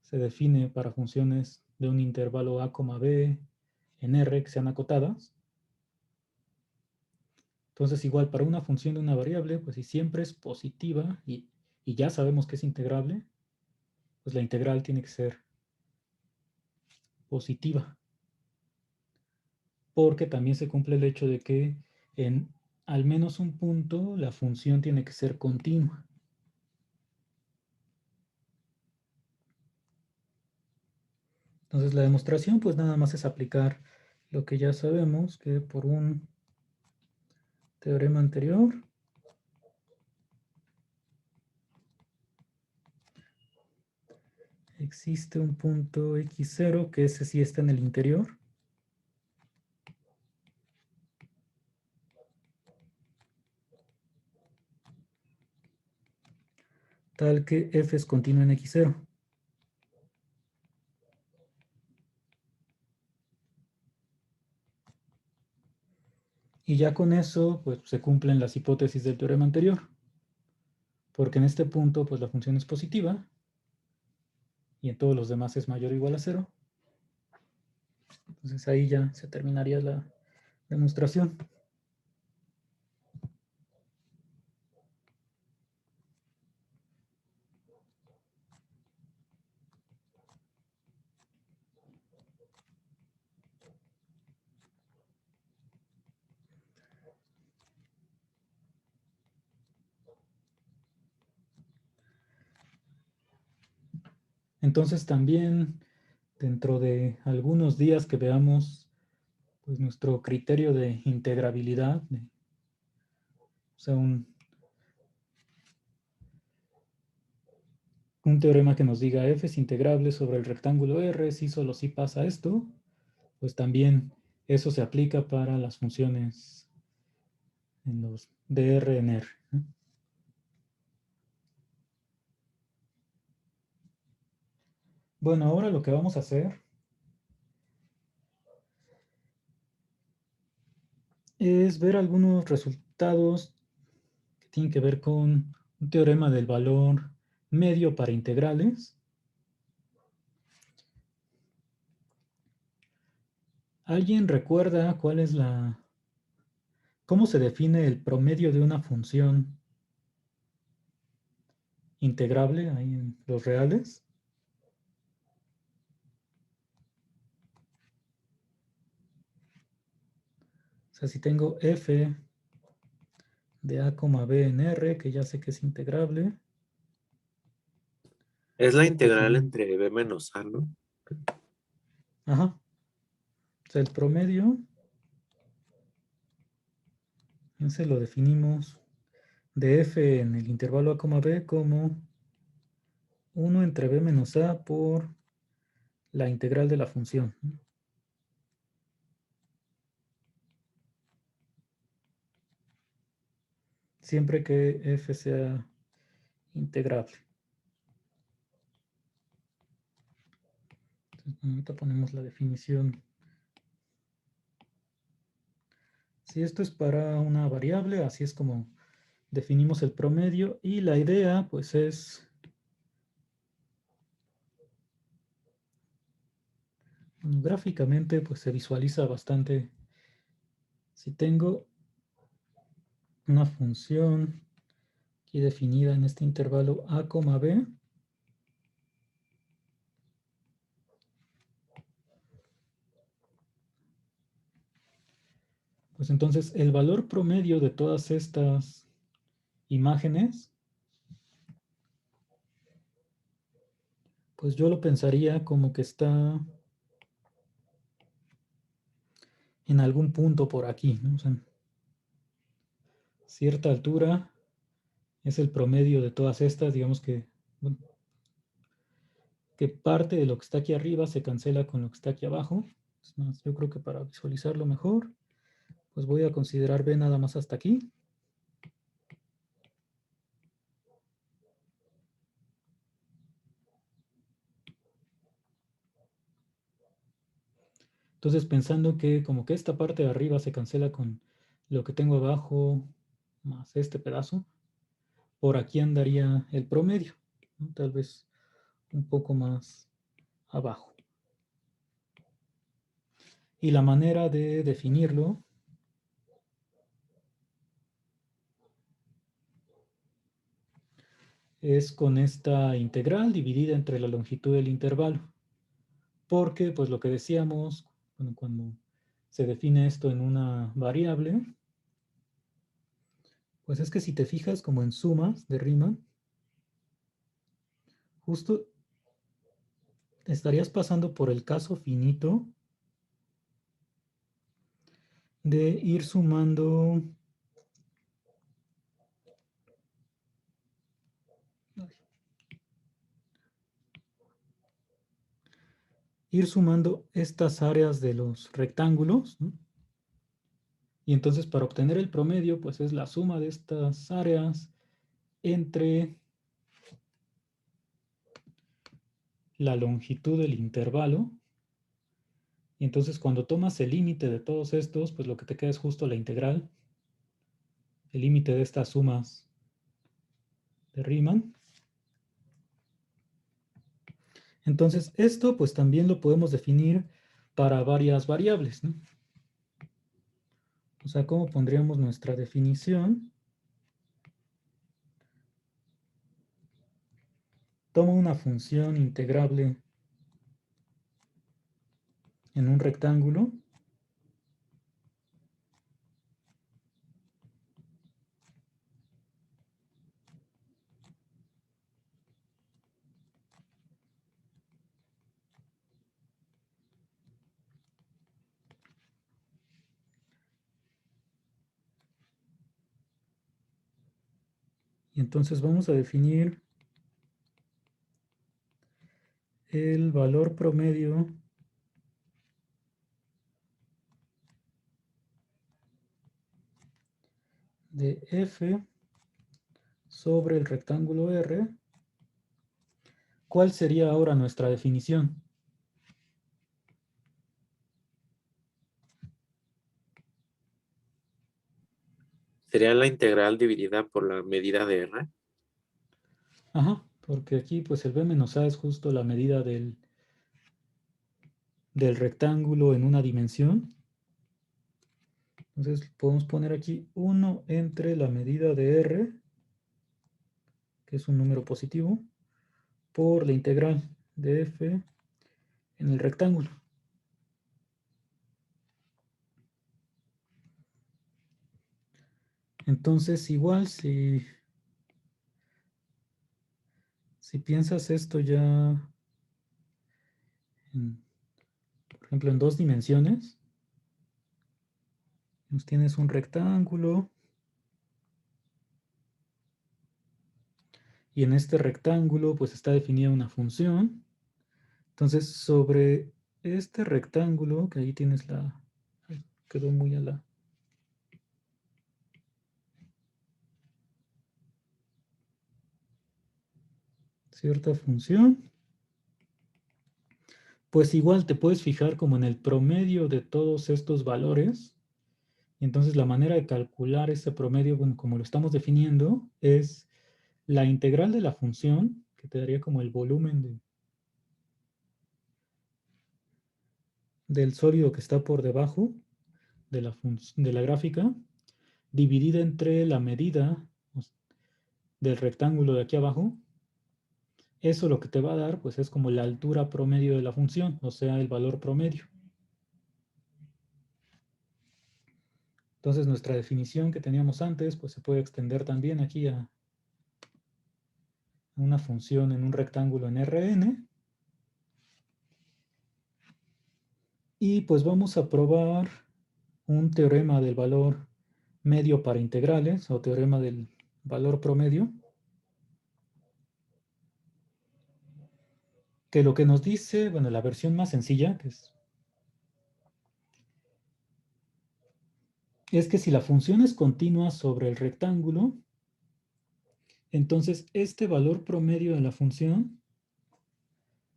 se define para funciones de un intervalo a, b en R que sean acotadas. Entonces, igual para una función de una variable, pues si siempre es positiva y ya sabemos que es integrable, pues la integral tiene que ser positiva. Porque también se cumple el hecho de que en al menos un punto la función tiene que ser continua. Entonces la demostración pues nada más es aplicar lo que ya sabemos, que por un teorema anterior existe un punto x0 que ese sí está en el interior. Tal que f es continuo en x0. Y ya con eso pues se cumplen las hipótesis del teorema anterior. Porque en este punto pues la función es positiva y en todos los demás es mayor o igual a 0. Entonces ahí ya se terminaría la demostración. Entonces también dentro de algunos días que veamos pues nuestro criterio de integrabilidad, sea, un teorema que nos diga f es integrable sobre el rectángulo R, si solo si pasa esto, pues también eso se aplica para las funciones en los de R en R. Bueno, ahora lo que vamos a hacer es ver algunos resultados que tienen que ver con un teorema del valor medio para integrales. ¿Alguien recuerda cuál es cómo se define el promedio de una función integrable ahí en los reales? O sea, si tengo f de a, b en R, que ya sé que es integrable. Es la integral Definimos. entre b menos a, ¿no? Ajá. O sea, el promedio, ese lo definimos de f en el intervalo a, b como 1 entre b menos a por la integral de la función. Siempre que f sea integrable. Entonces, ahorita ponemos la definición. Si esto es para una variable, así es como definimos el promedio, y la idea pues es gráficamente pues se visualiza bastante. Si tengo una función aquí definida en este intervalo a, b, pues entonces el valor promedio de todas estas imágenes, pues yo lo pensaría como que está en algún punto por aquí, ¿no? O sea, cierta altura es el promedio de todas estas, digamos que, bueno, que parte de lo que está aquí arriba se cancela con lo que está aquí abajo. Es más, yo creo que para visualizarlo mejor, pues voy a considerar B nada más hasta aquí. Entonces pensando que como que esta parte de arriba se cancela con lo que tengo abajo más este pedazo, por aquí andaría el promedio, ¿no? Tal vez un poco más abajo. Y la manera de definirlo es con esta integral dividida entre la longitud del intervalo. Porque, pues lo que decíamos, bueno, cuando se define esto en una variable, pues es que si te fijas como en sumas de Riemann, justo estarías pasando por el caso finito de ir sumando estas áreas de los rectángulos, ¿no? Y entonces para obtener el promedio, pues es la suma de estas áreas entre la longitud del intervalo. Y entonces cuando tomas el límite de todos estos, pues lo que te queda es justo la integral, el límite de estas sumas de Riemann. Entonces esto pues también lo podemos definir para varias variables, ¿no? O sea, ¿cómo pondríamos nuestra definición? Tomo una función integrable en un rectángulo. Y entonces vamos a definir el valor promedio de f sobre el rectángulo R. ¿Cuál sería ahora nuestra definición? Sería la integral dividida por la medida de R. Ajá, porque aquí pues el b menos a es justo la medida del rectángulo en una dimensión. Entonces podemos poner aquí 1 entre la medida de R, que es un número positivo, por la integral de f en el rectángulo. Entonces igual si piensas esto ya, por ejemplo, en 2 dimensiones, pues tienes un rectángulo y en este rectángulo pues está definida una función. Entonces sobre este rectángulo, que ahí tienes la... quedó muy a la... cierta función, pues igual te puedes fijar como en el promedio de todos estos valores. Y entonces la manera de calcular ese promedio, bueno, como lo estamos definiendo, es la integral de la función, que te daría como el volumen del sólido que está por debajo de la gráfica, dividida entre la medida del rectángulo de aquí abajo. Eso lo que te va a dar, pues es como la altura promedio de la función, o sea, el valor promedio. Entonces nuestra definición que teníamos antes, pues se puede extender también aquí a una función en un rectángulo en Rn. Y pues vamos a probar un teorema del valor medio para integrales, o teorema del valor promedio, que lo que nos dice, bueno, la versión más sencilla, es que si la función es continua sobre el rectángulo, entonces este valor promedio de la función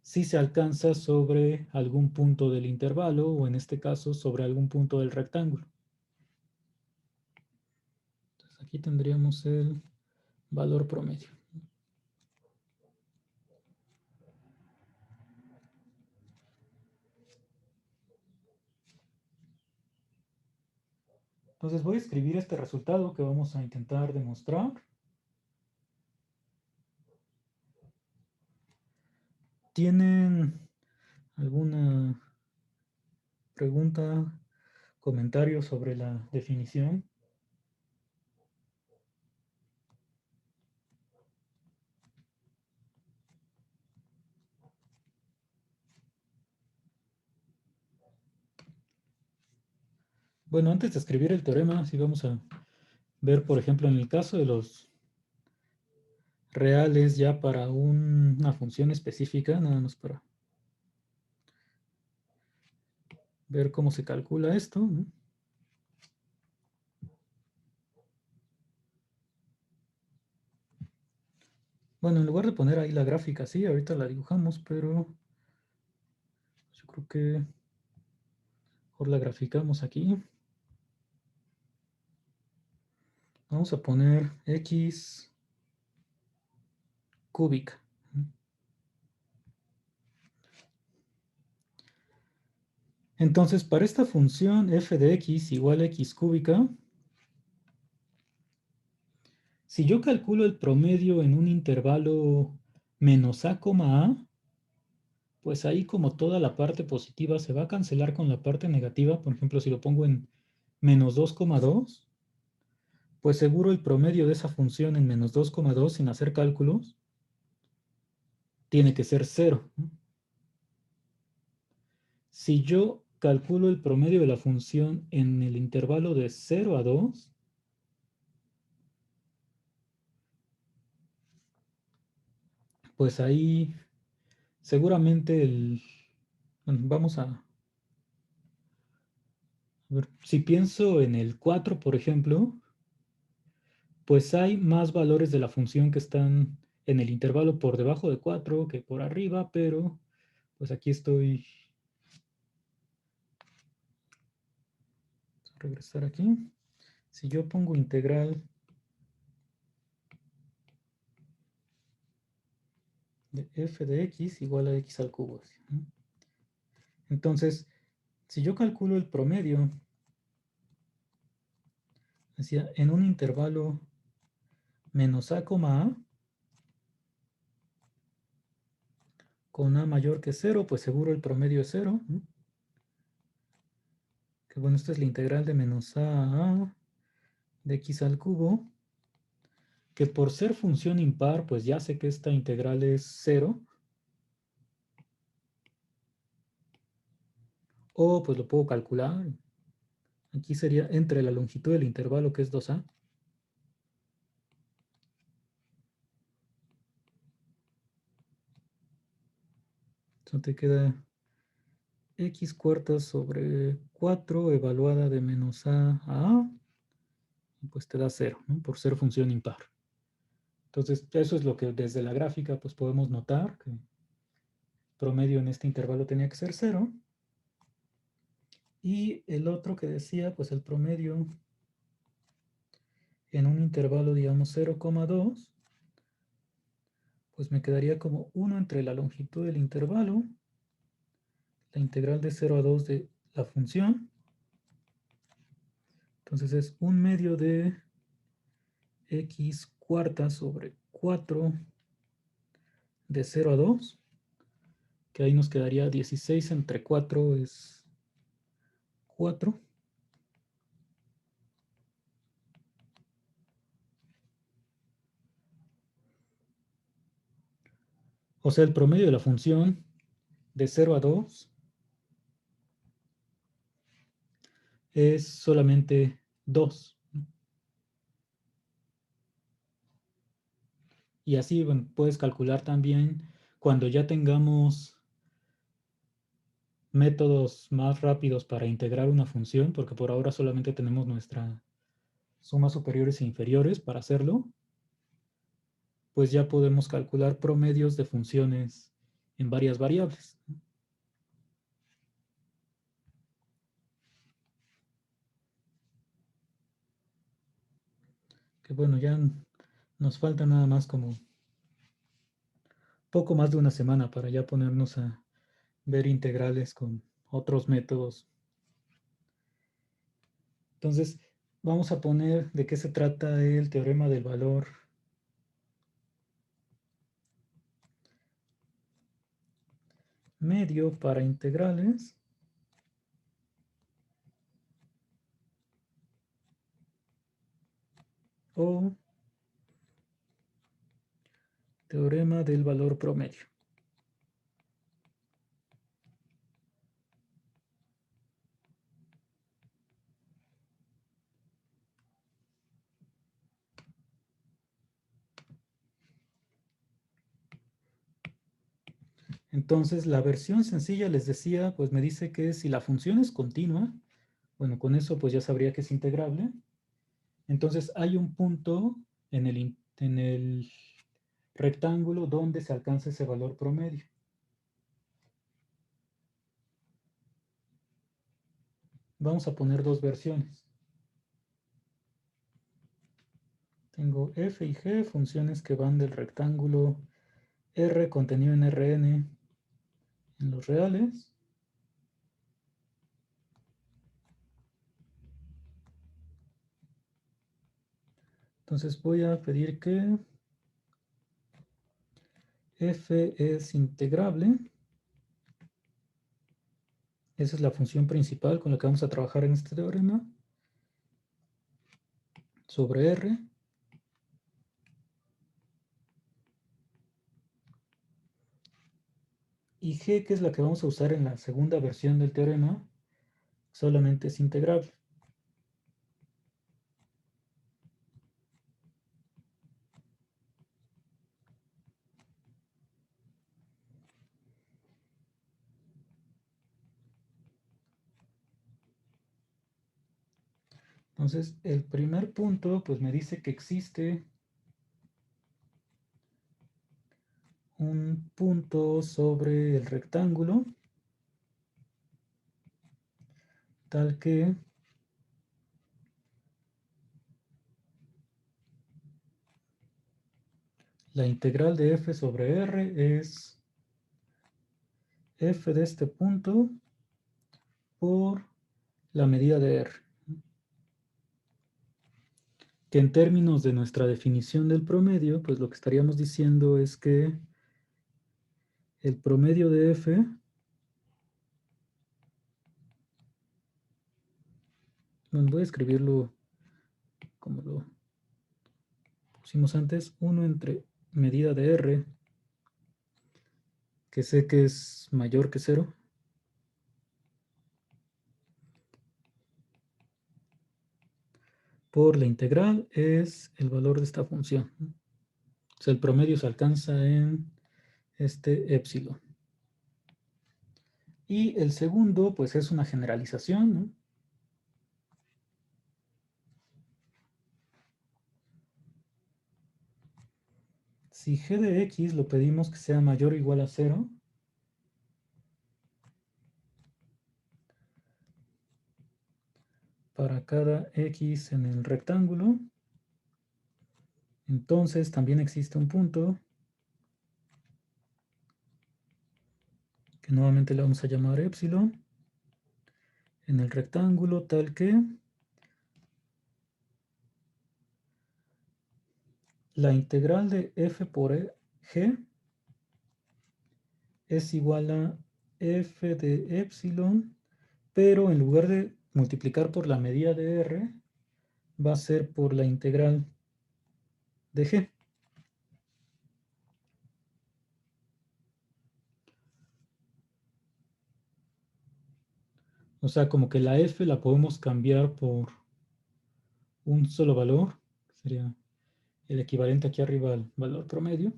sí se alcanza sobre algún punto del intervalo, o en este caso sobre algún punto del rectángulo. Entonces aquí tendríamos el valor promedio. Entonces voy a escribir este resultado que vamos a intentar demostrar. ¿Tienen alguna pregunta, comentario sobre la definición? Bueno, antes de escribir el teorema, sí vamos a ver, por ejemplo, en el caso de los reales ya para una función específica, nada más para ver cómo se calcula esto, ¿no? Bueno, en lugar de poner ahí la gráfica, sí, ahorita la dibujamos, pero yo creo que mejor la graficamos aquí. Vamos a poner x cúbica. Entonces, para esta función f de x igual a x cúbica, si yo calculo el promedio en un intervalo menos a, pues ahí como toda la parte positiva se va a cancelar con la parte negativa. Por ejemplo, si lo pongo en menos 2,2, pues seguro el promedio de esa función en menos 2,2 sin hacer cálculos tiene que ser 0. Si yo calculo el promedio de la función en el intervalo de 0 a 2, pues ahí seguramente bueno, vamos a ver, si pienso en el 4, por ejemplo, pues hay más valores de la función que están en el intervalo por debajo de 4 que por arriba, pero pues aquí estoy. Vamos a regresar aquí. Si yo pongo integral de f de x igual a x al cubo. ¿Sí? Entonces, si yo calculo el promedio, decía, en un intervalo menos a, con a mayor que 0, pues seguro el promedio es 0. ¿No? Que bueno, esta es la integral de menos a de x al cubo, que por ser función impar, pues ya sé que esta integral es 0. O pues lo puedo calcular. Aquí sería entre la longitud del intervalo, que es 2a. Entonces te queda x cuartas sobre 4 evaluada de menos a, y pues te da 0, ¿no? Por ser función impar. Entonces, eso es lo que desde la gráfica pues podemos notar, que el promedio en este intervalo tenía que ser 0. Y el otro que decía, pues el promedio en un intervalo, digamos, 0,2, pues me quedaría como 1 entre la longitud del intervalo, la integral de 0 a 2 de la función. Entonces es 1 medio de x cuarta sobre 4 de 0 a 2, que ahí nos quedaría 16 entre 4 es 4. O sea, el promedio de la función de 0 a 2 es solamente 2. Y así, bueno, puedes calcular también cuando ya tengamos métodos más rápidos para integrar una función, porque por ahora solamente tenemos nuestra sumas superiores e inferiores para hacerlo, pues ya podemos calcular promedios de funciones en varias variables. Que bueno, ya nos falta nada más como poco más de una semana para ya ponernos a ver integrales con otros métodos. Entonces, vamos a poner de qué se trata el teorema del valor medio para integrales. O teorema del valor promedio. Entonces, la versión sencilla, les decía, pues me dice que si la función es continua, bueno, con eso pues ya sabría que es integrable. Entonces, hay un punto en el rectángulo donde se alcanza ese valor promedio. Vamos a poner dos versiones. Tengo f y g, funciones que van del rectángulo R contenido en Rn en los reales. Entonces voy a pedir que f es integrable. Esa es la función principal con la que vamos a trabajar en este teorema. Sobre R. Y g, que es la que vamos a usar en la segunda versión del teorema, solamente es integrable. Entonces, el primer punto, pues me dice que existe un punto sobre el rectángulo, tal que la integral de f sobre r es f de este punto por la medida de r. Que en términos de nuestra definición del promedio, pues lo que estaríamos diciendo es que el promedio de f bueno, voy a escribirlo como lo pusimos antes, 1 entre medida de r, que sé que es mayor que 0, por la integral es el valor de esta función. O sea, el promedio se alcanza en este épsilon. Y el segundo, pues es una generalización, ¿no? Si g de x lo pedimos que sea mayor o igual a 0, para cada x en el rectángulo, entonces también existe un punto que nuevamente le vamos a llamar épsilon en el rectángulo tal que la integral de f por g es igual a f de épsilon, pero en lugar de multiplicar por la medida de r, va a ser por la integral de g. O sea, como que la f la podemos cambiar por un solo valor, que sería el equivalente aquí arriba al valor promedio,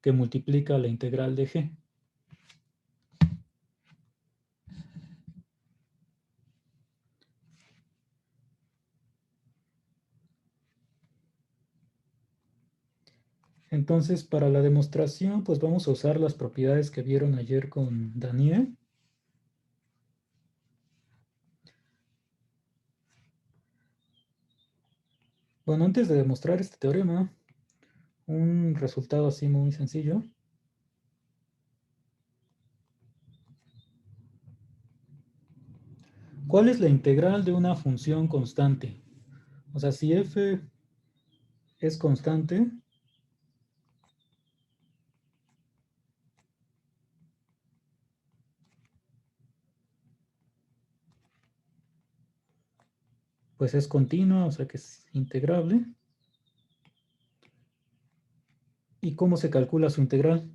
que multiplica la integral de g. Entonces, para la demostración, pues vamos a usar las propiedades que vieron ayer con Daniel. Bueno, antes de demostrar este teorema, un resultado así muy sencillo. ¿Cuál es la integral de una función constante? O sea, si f es constante, pues es continua, o sea que es integrable. ¿Y cómo se calcula su integral?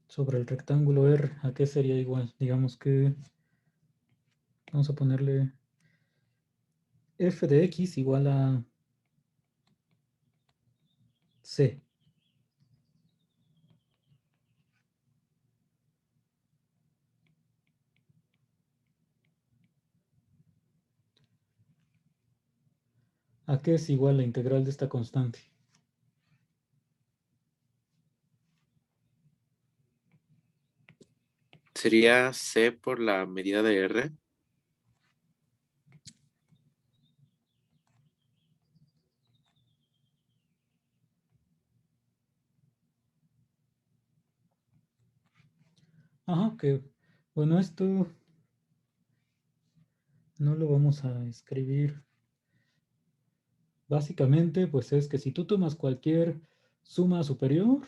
Sobre el rectángulo R, ¿a qué sería igual? Digamos que vamos a ponerle f de x igual a c. ¿A qué es igual la integral de esta constante? Sería C por la medida de R. Ajá, que bueno, esto no lo vamos a escribir. Básicamente, pues es que si tú tomas cualquier suma superior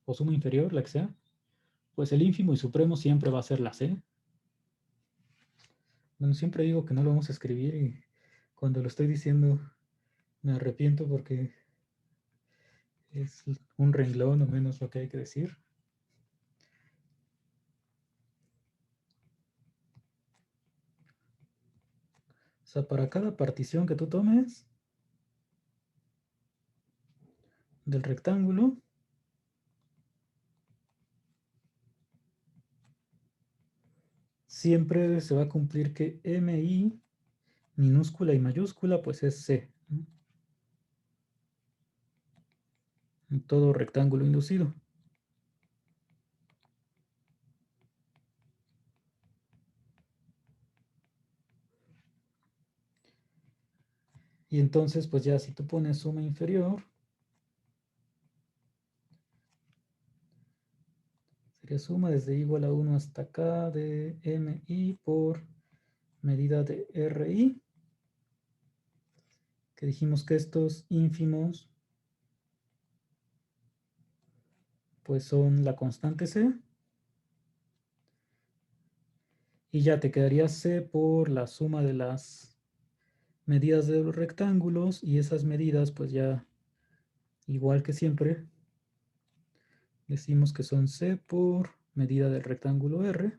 o suma inferior, la que sea, pues el ínfimo y supremo siempre va a ser la c. Bueno, siempre digo que no lo vamos a escribir y cuando lo estoy diciendo me arrepiento porque es un renglón o menos lo que hay que decir. O sea, para cada partición que tú tomes, del rectángulo. Siempre se va a cumplir que MI minúscula y mayúscula pues es C, ¿no? En todo rectángulo inducido. Y entonces pues ya si tú pones suma inferior, sería suma desde igual a 1 hasta acá de MI por medida de RI, que dijimos que estos ínfimos pues son la constante C, y ya te quedaría C por la suma de las medidas de los rectángulos, y esas medidas pues ya igual que siempre decimos que son C por medida del rectángulo R,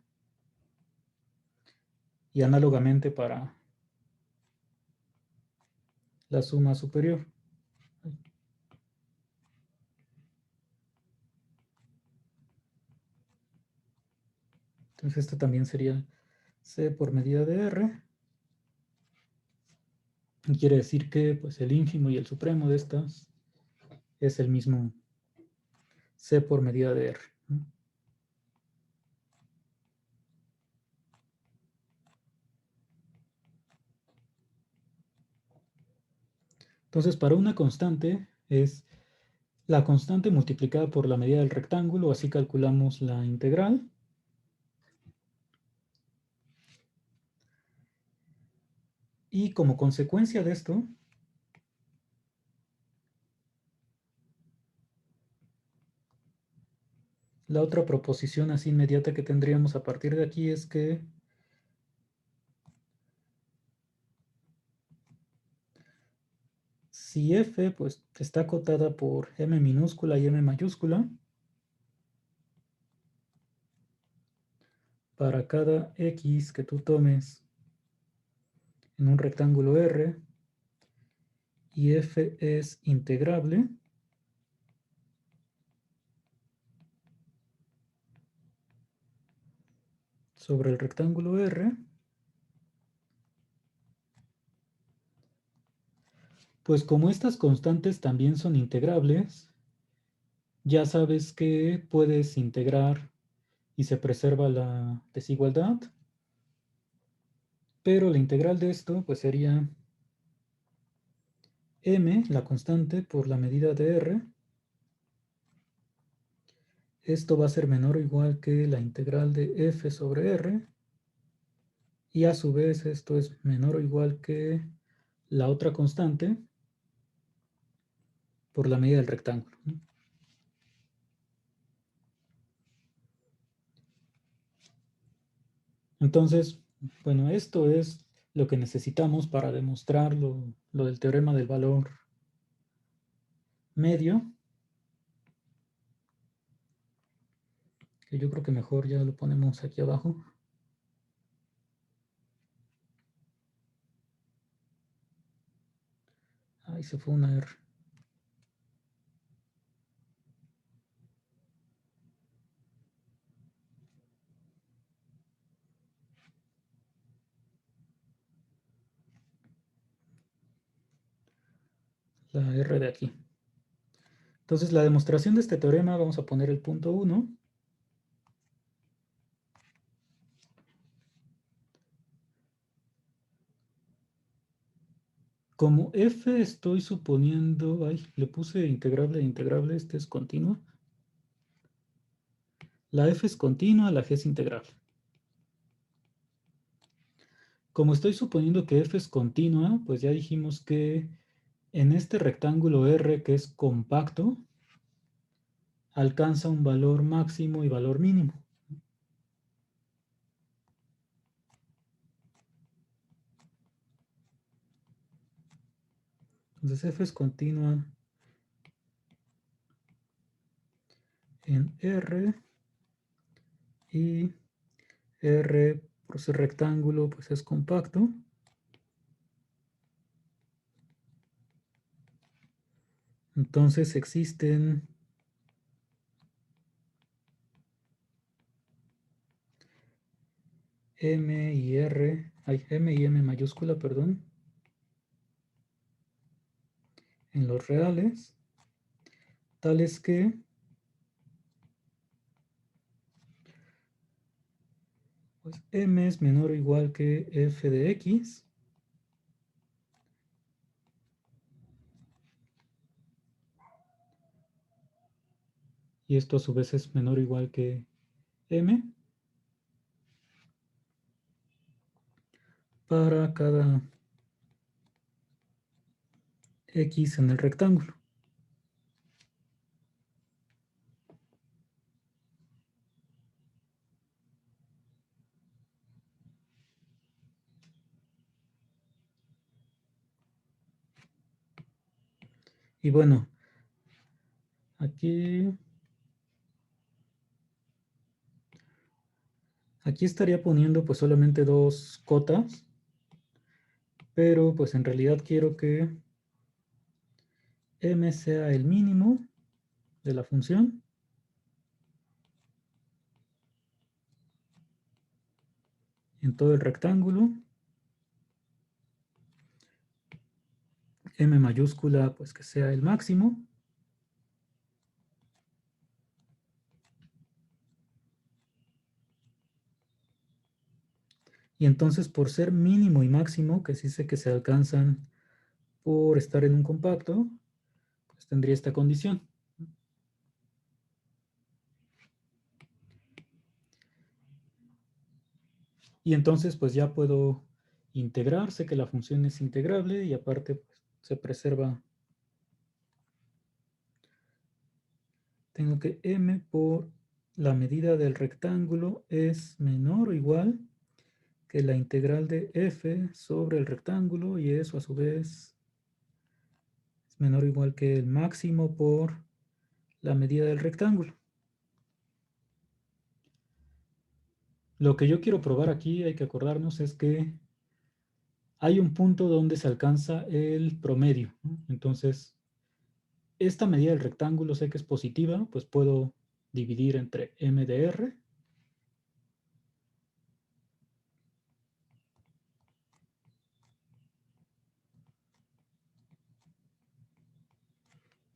y análogamente para la suma superior. Entonces esto también sería C por medida de R. Y quiere decir que pues, el ínfimo y el supremo de estas es el mismo C por medida de R, ¿no? Entonces, para una constante es la constante multiplicada por la medida del rectángulo, así calculamos la integral. Y como consecuencia de esto, la otra proposición así inmediata que tendríamos a partir de aquí es que si f pues está acotada por m minúscula y m mayúscula, para cada x que tú tomes en un rectángulo R y f es integrable, sobre el rectángulo R, pues como estas constantes también son integrables, ya sabes que puedes integrar y se preserva la desigualdad, pero la integral de esto pues sería m, la constante, por la medida de R. Esto va a ser menor o igual que la integral de f sobre R, y a su vez esto es menor o igual que la otra constante por la medida del rectángulo, ¿no? Entonces, bueno, esto es lo que necesitamos para demostrar lo del teorema del valor medio, que yo creo que mejor ya lo ponemos aquí abajo. Ahí se fue una R. La R de aquí. Entonces, la demostración de este teorema, vamos a poner el punto 1. Como f estoy suponiendo, ay, le puse integrable e integrable, este es continua. La f es continua, la g es integrable. Como estoy suponiendo que f es continua, pues ya dijimos que en este rectángulo R, que es compacto, alcanza un valor máximo y valor mínimo. Entonces f es continua en R, y R por ser rectángulo pues es compacto. Entonces existen M y R, hay M y M mayúscula, perdón, en los reales, tales que pues, M es menor o igual que F de X. Y esto a su vez es menor o igual que M para cada X en el rectángulo. Y bueno, aquí estaría poniendo pues solamente dos cotas, pero pues en realidad quiero que M sea el mínimo de la función en todo el rectángulo. M mayúscula pues que sea el máximo. Y entonces por ser mínimo y máximo, que sí sé que se alcanzan por estar en un compacto, pues tendría esta condición. Y entonces pues ya puedo integrar, sé que la función es integrable y aparte pues, se preserva. Tengo que M por la medida del rectángulo es menor o igual que la integral de F sobre el rectángulo y eso a su vez es menor o igual que el máximo por la medida del rectángulo. Lo que yo quiero probar aquí, hay que acordarnos, es que hay un punto donde se alcanza el promedio, ¿no? Entonces, esta medida del rectángulo sé que es positiva, pues puedo dividir entre m de r.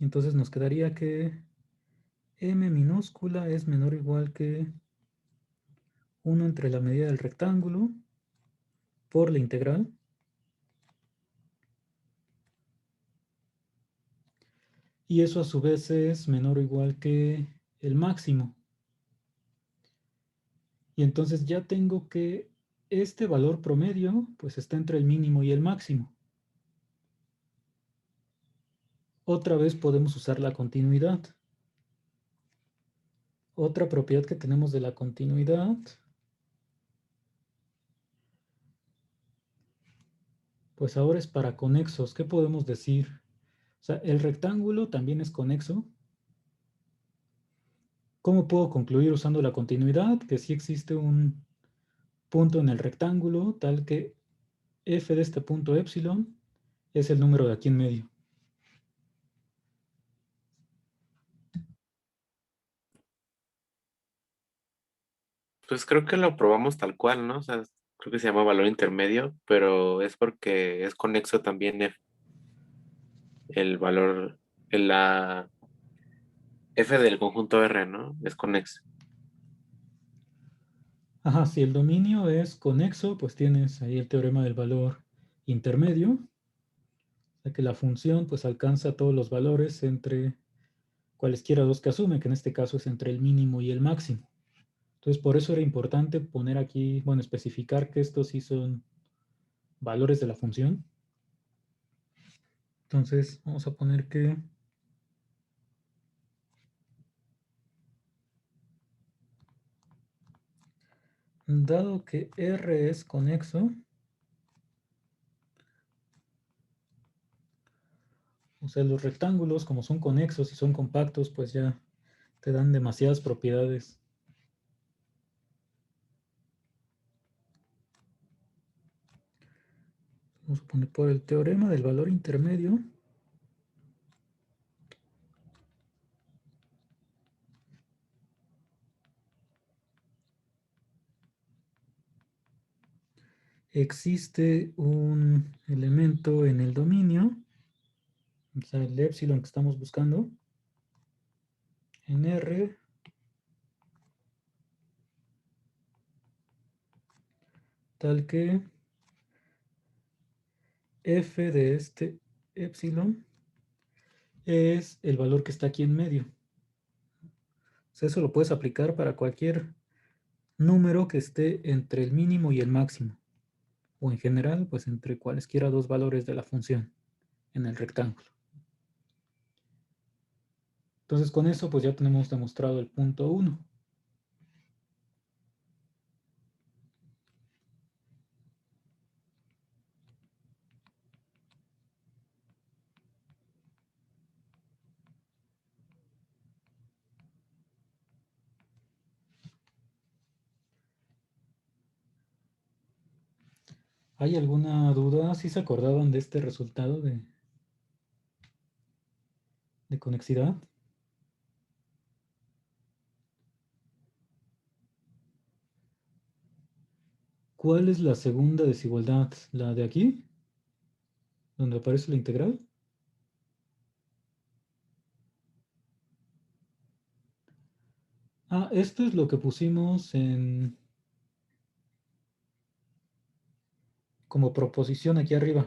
Y entonces nos quedaría que m minúscula es menor o igual que 1 entre la medida del rectángulo por la integral. Y eso a su vez es menor o igual que el máximo. Y entonces ya tengo que este valor promedio pues está entre el mínimo y el máximo. Otra vez podemos usar la continuidad. Otra propiedad que tenemos de la continuidad pues ahora es para conexos. ¿Qué podemos decir? O sea, el rectángulo también es conexo. ¿Cómo puedo concluir usando la continuidad? Que sí existe un punto en el rectángulo tal que f de este punto epsilon es el número de aquí en medio. Pues creo que lo probamos tal cual, ¿no? O sea, creo que se llama valor intermedio, pero es porque es conexo también el valor, la f del conjunto R, ¿no? Es conexo. Ajá, si el dominio es conexo, pues tienes ahí el teorema del valor intermedio. O sea que la función pues alcanza todos los valores entre cualesquiera dos que asume, que en este caso es entre el mínimo y el máximo. Entonces por eso era importante poner aquí, bueno, especificar que estos sí son valores de la función. Entonces vamos a poner que dado que R es conexo, o sea, los rectángulos como son conexos y son compactos, pues ya te dan demasiadas propiedades. Vamos a poner por el teorema del valor intermedio. existe un elemento en el dominio, o sea, el epsilon que estamos buscando, en R, tal que f de este epsilon es el valor que está aquí en medio. O sea, eso lo puedes aplicar para cualquier número que esté entre el mínimo y el máximo. O en general, pues entre cualesquiera dos valores de la función en el rectángulo. Entonces con eso pues ya tenemos demostrado el punto 1. ¿Hay alguna duda? ¿Sí se acordaban de este resultado de conexidad? ¿Cuál es la segunda desigualdad? ¿La de aquí? ¿Donde aparece la integral? Ah, esto es lo que pusimos en como proposición aquí arriba.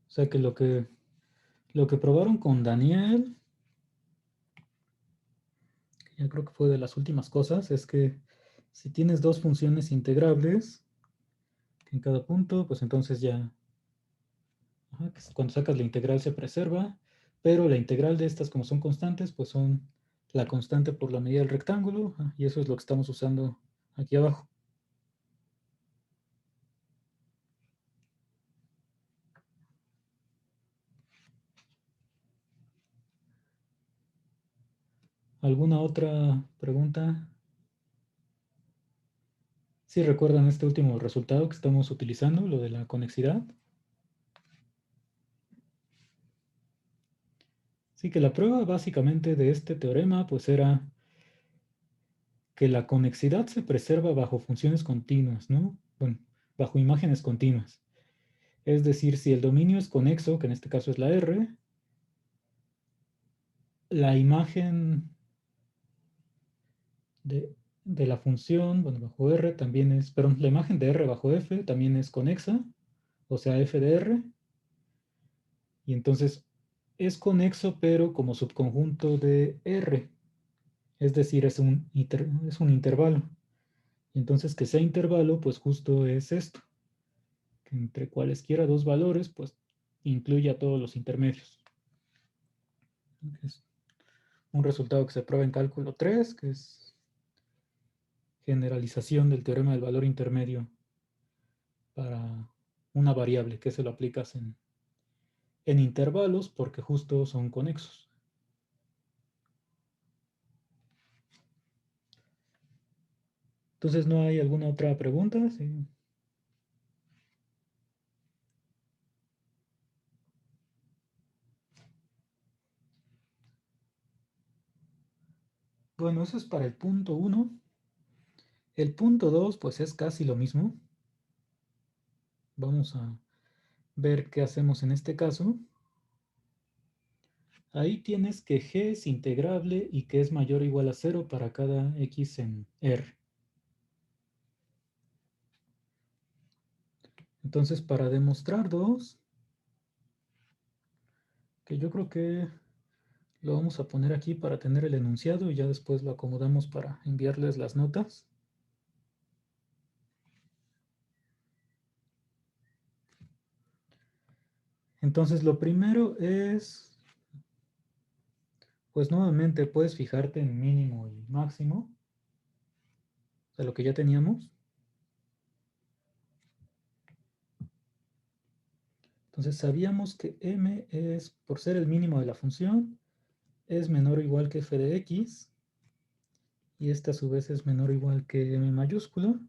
O sea que lo que probaron con Daniel, que ya creo que fue de las últimas cosas, es que si tienes dos funciones integrables en cada punto, pues entonces ya, ajá, que cuando sacas la integral se preserva, pero la integral de estas como son constantes, pues son la constante por la medida del rectángulo, y eso es lo que estamos usando aquí abajo. ¿Alguna otra pregunta? ¿Sí recuerdan este último resultado que estamos utilizando, lo de la conexidad? Sí, que la prueba básicamente de este teorema pues era que la conexidad se preserva bajo funciones continuas, ¿no? Bueno, bajo imágenes continuas. Es decir, si el dominio es conexo, que en este caso es la R, la imagen de la función, bueno, bajo R también es, perdón, la imagen de R bajo F también es conexa, o sea, F de R, y entonces es conexo pero como subconjunto de R, es decir, es un intervalo. Y entonces que sea intervalo, pues justo es esto, que entre cualesquiera dos valores, pues incluye a todos los intermedios. Es un resultado que se prueba en cálculo 3, que es generalización del teorema del valor intermedio para una variable, que se lo aplicas en intervalos porque justo son conexos. Entonces, ¿no hay alguna otra pregunta? Sí. Bueno, eso es para el punto 1. El punto 2, pues es casi lo mismo. Vamos a ver qué hacemos en este caso. Ahí tienes que g es integrable y que es mayor o igual a 0 para cada x en R. Entonces, para demostrar 2, que yo creo que lo vamos a poner aquí para tener el enunciado y ya después lo acomodamos para enviarles las notas. Entonces, lo primero es, pues nuevamente puedes fijarte en mínimo y máximo, de lo que ya teníamos. Entonces, sabíamos que m es, por ser el mínimo de la función, es menor o igual que f de x, y este a su vez es menor o igual que m mayúscula.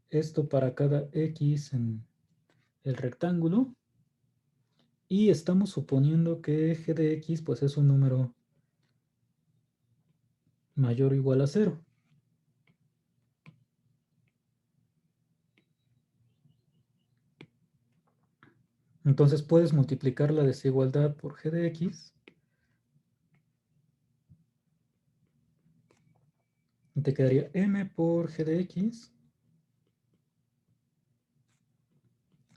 Esto para cada x en el rectángulo. Y estamos suponiendo que g de x pues es un número mayor o igual a 0. Entonces puedes multiplicar la desigualdad por g de x y te quedaría m por g de x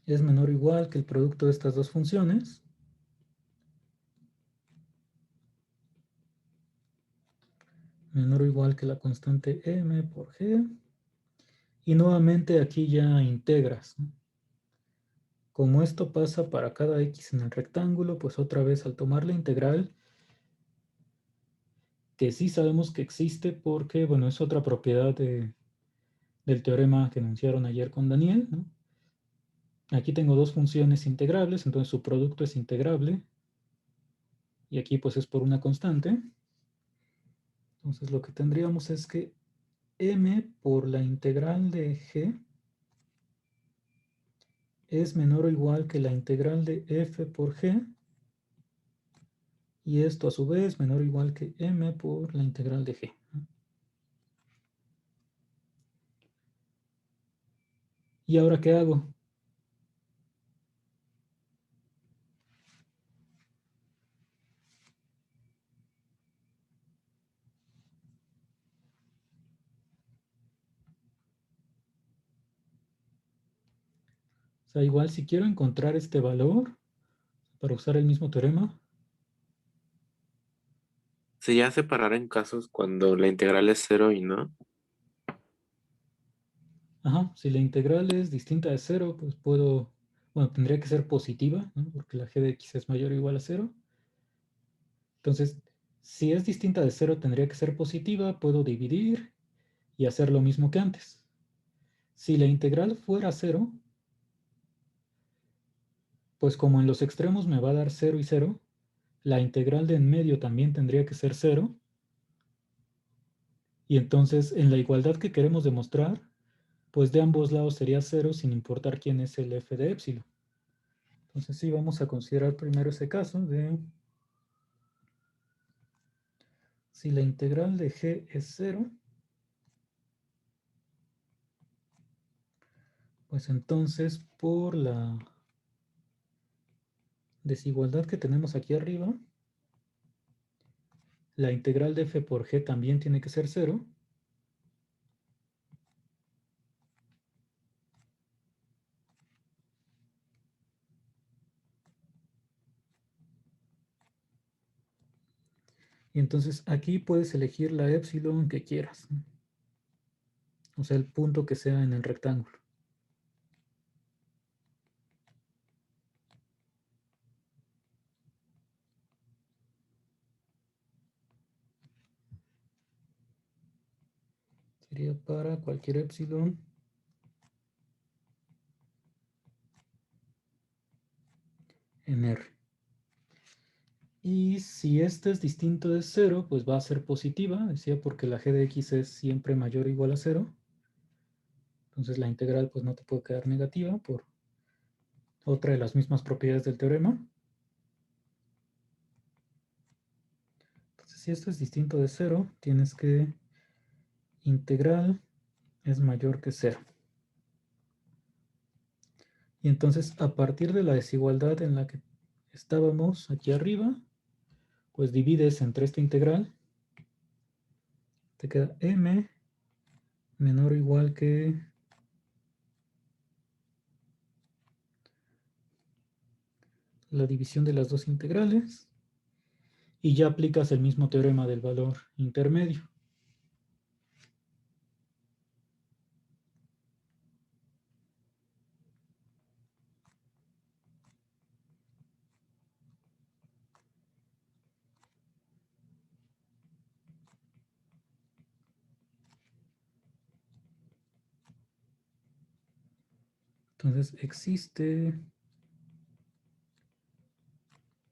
es menor o igual que el producto de estas dos funciones menor o igual que la constante m por g. Y nuevamente aquí ya integras, ¿no? Como esto pasa para cada x en el rectángulo, pues otra vez al tomar la integral, que sí sabemos que existe porque, bueno, es otra propiedad del teorema que enunciaron ayer con Daniel, ¿no? Aquí tengo dos funciones integrables, entonces su producto es integrable. Y aquí pues es por una constante. Entonces lo que tendríamos es que m por la integral de g es menor o igual que la integral de f por g. Y esto a su vez menor o igual que m por la integral de g. ¿Y ahora qué hago? O sea, igual si quiero encontrar este valor para usar el mismo teorema, Se ya separar en casos cuando la integral es cero y no. ajá, si la integral es distinta de 0, pues puedo, bueno, tendría que ser positiva, ¿no? Porque la g de x es mayor o igual a 0. Entonces, si es distinta de 0, tendría que ser positiva, puedo dividir y hacer lo mismo que antes. Si la integral fuera 0, pues como en los extremos me va a dar 0 y 0, la integral de en medio también tendría que ser 0. Y entonces, en la igualdad que queremos demostrar, pues de ambos lados sería 0 sin importar quién es el f de épsilon. Entonces sí, vamos a considerar primero ese caso de si la integral de g es 0, pues entonces por la desigualdad que tenemos aquí arriba, la integral de f por g también tiene que ser 0. Y entonces aquí puedes elegir la épsilon que quieras, ¿no? O sea, el punto que sea en el rectángulo. Sería para cualquier épsilon en R. Y si este es distinto de 0, pues va a ser positiva, decía, porque la g de x es siempre mayor o igual a 0. Entonces la integral pues no te puede quedar negativa por otra de las mismas propiedades del teorema. Entonces si esto es distinto de 0, tienes que integral es mayor que 0. Y entonces a partir de la desigualdad en la que estábamos aquí arriba, pues divides entre esta integral. Te queda m menor o igual que la división de las dos integrales. Y ya aplicas el mismo teorema del valor intermedio. Entonces existe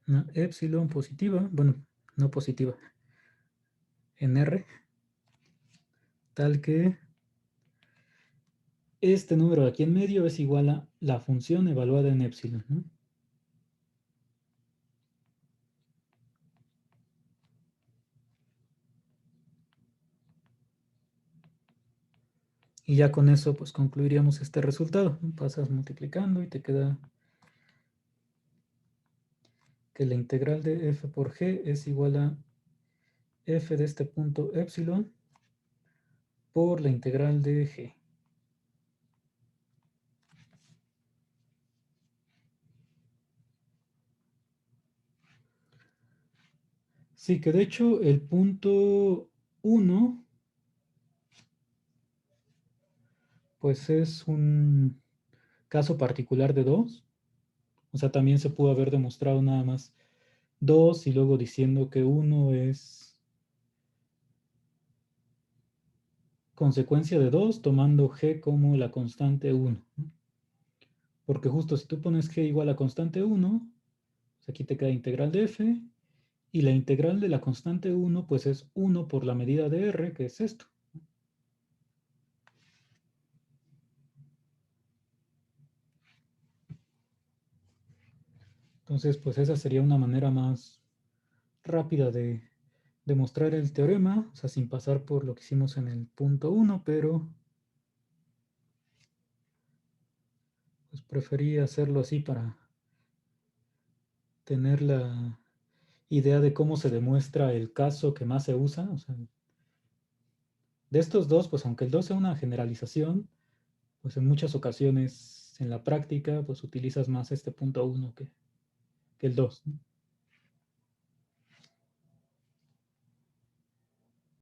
una épsilon positiva, bueno, no positiva, en R, tal que este número de aquí en medio es igual a la función evaluada en épsilon, ¿no? Y ya con eso pues concluiríamos este resultado. Pasas multiplicando y te queda que la integral de f por g es igual a f de este punto epsilon por la integral de g. Sí, que de hecho el punto 1 pues es un caso particular de 2. O sea, también se pudo haber demostrado nada más 2 y luego diciendo que 1 es consecuencia de 2 tomando g como la constante 1. Porque justo si tú pones g igual a constante 1, pues aquí te queda integral de f, y la integral de la constante 1 pues es 1 por la medida de r, que es esto. Entonces, pues esa sería una manera más rápida de demostrar el teorema, o sea, sin pasar por lo que hicimos en el punto 1, pero pues preferí hacerlo así para tener la idea de cómo se demuestra el caso que más se usa. O sea, de estos dos, pues aunque el 2 sea una generalización, pues en muchas ocasiones en la práctica, pues utilizas más este punto 1 que el 2, ¿no?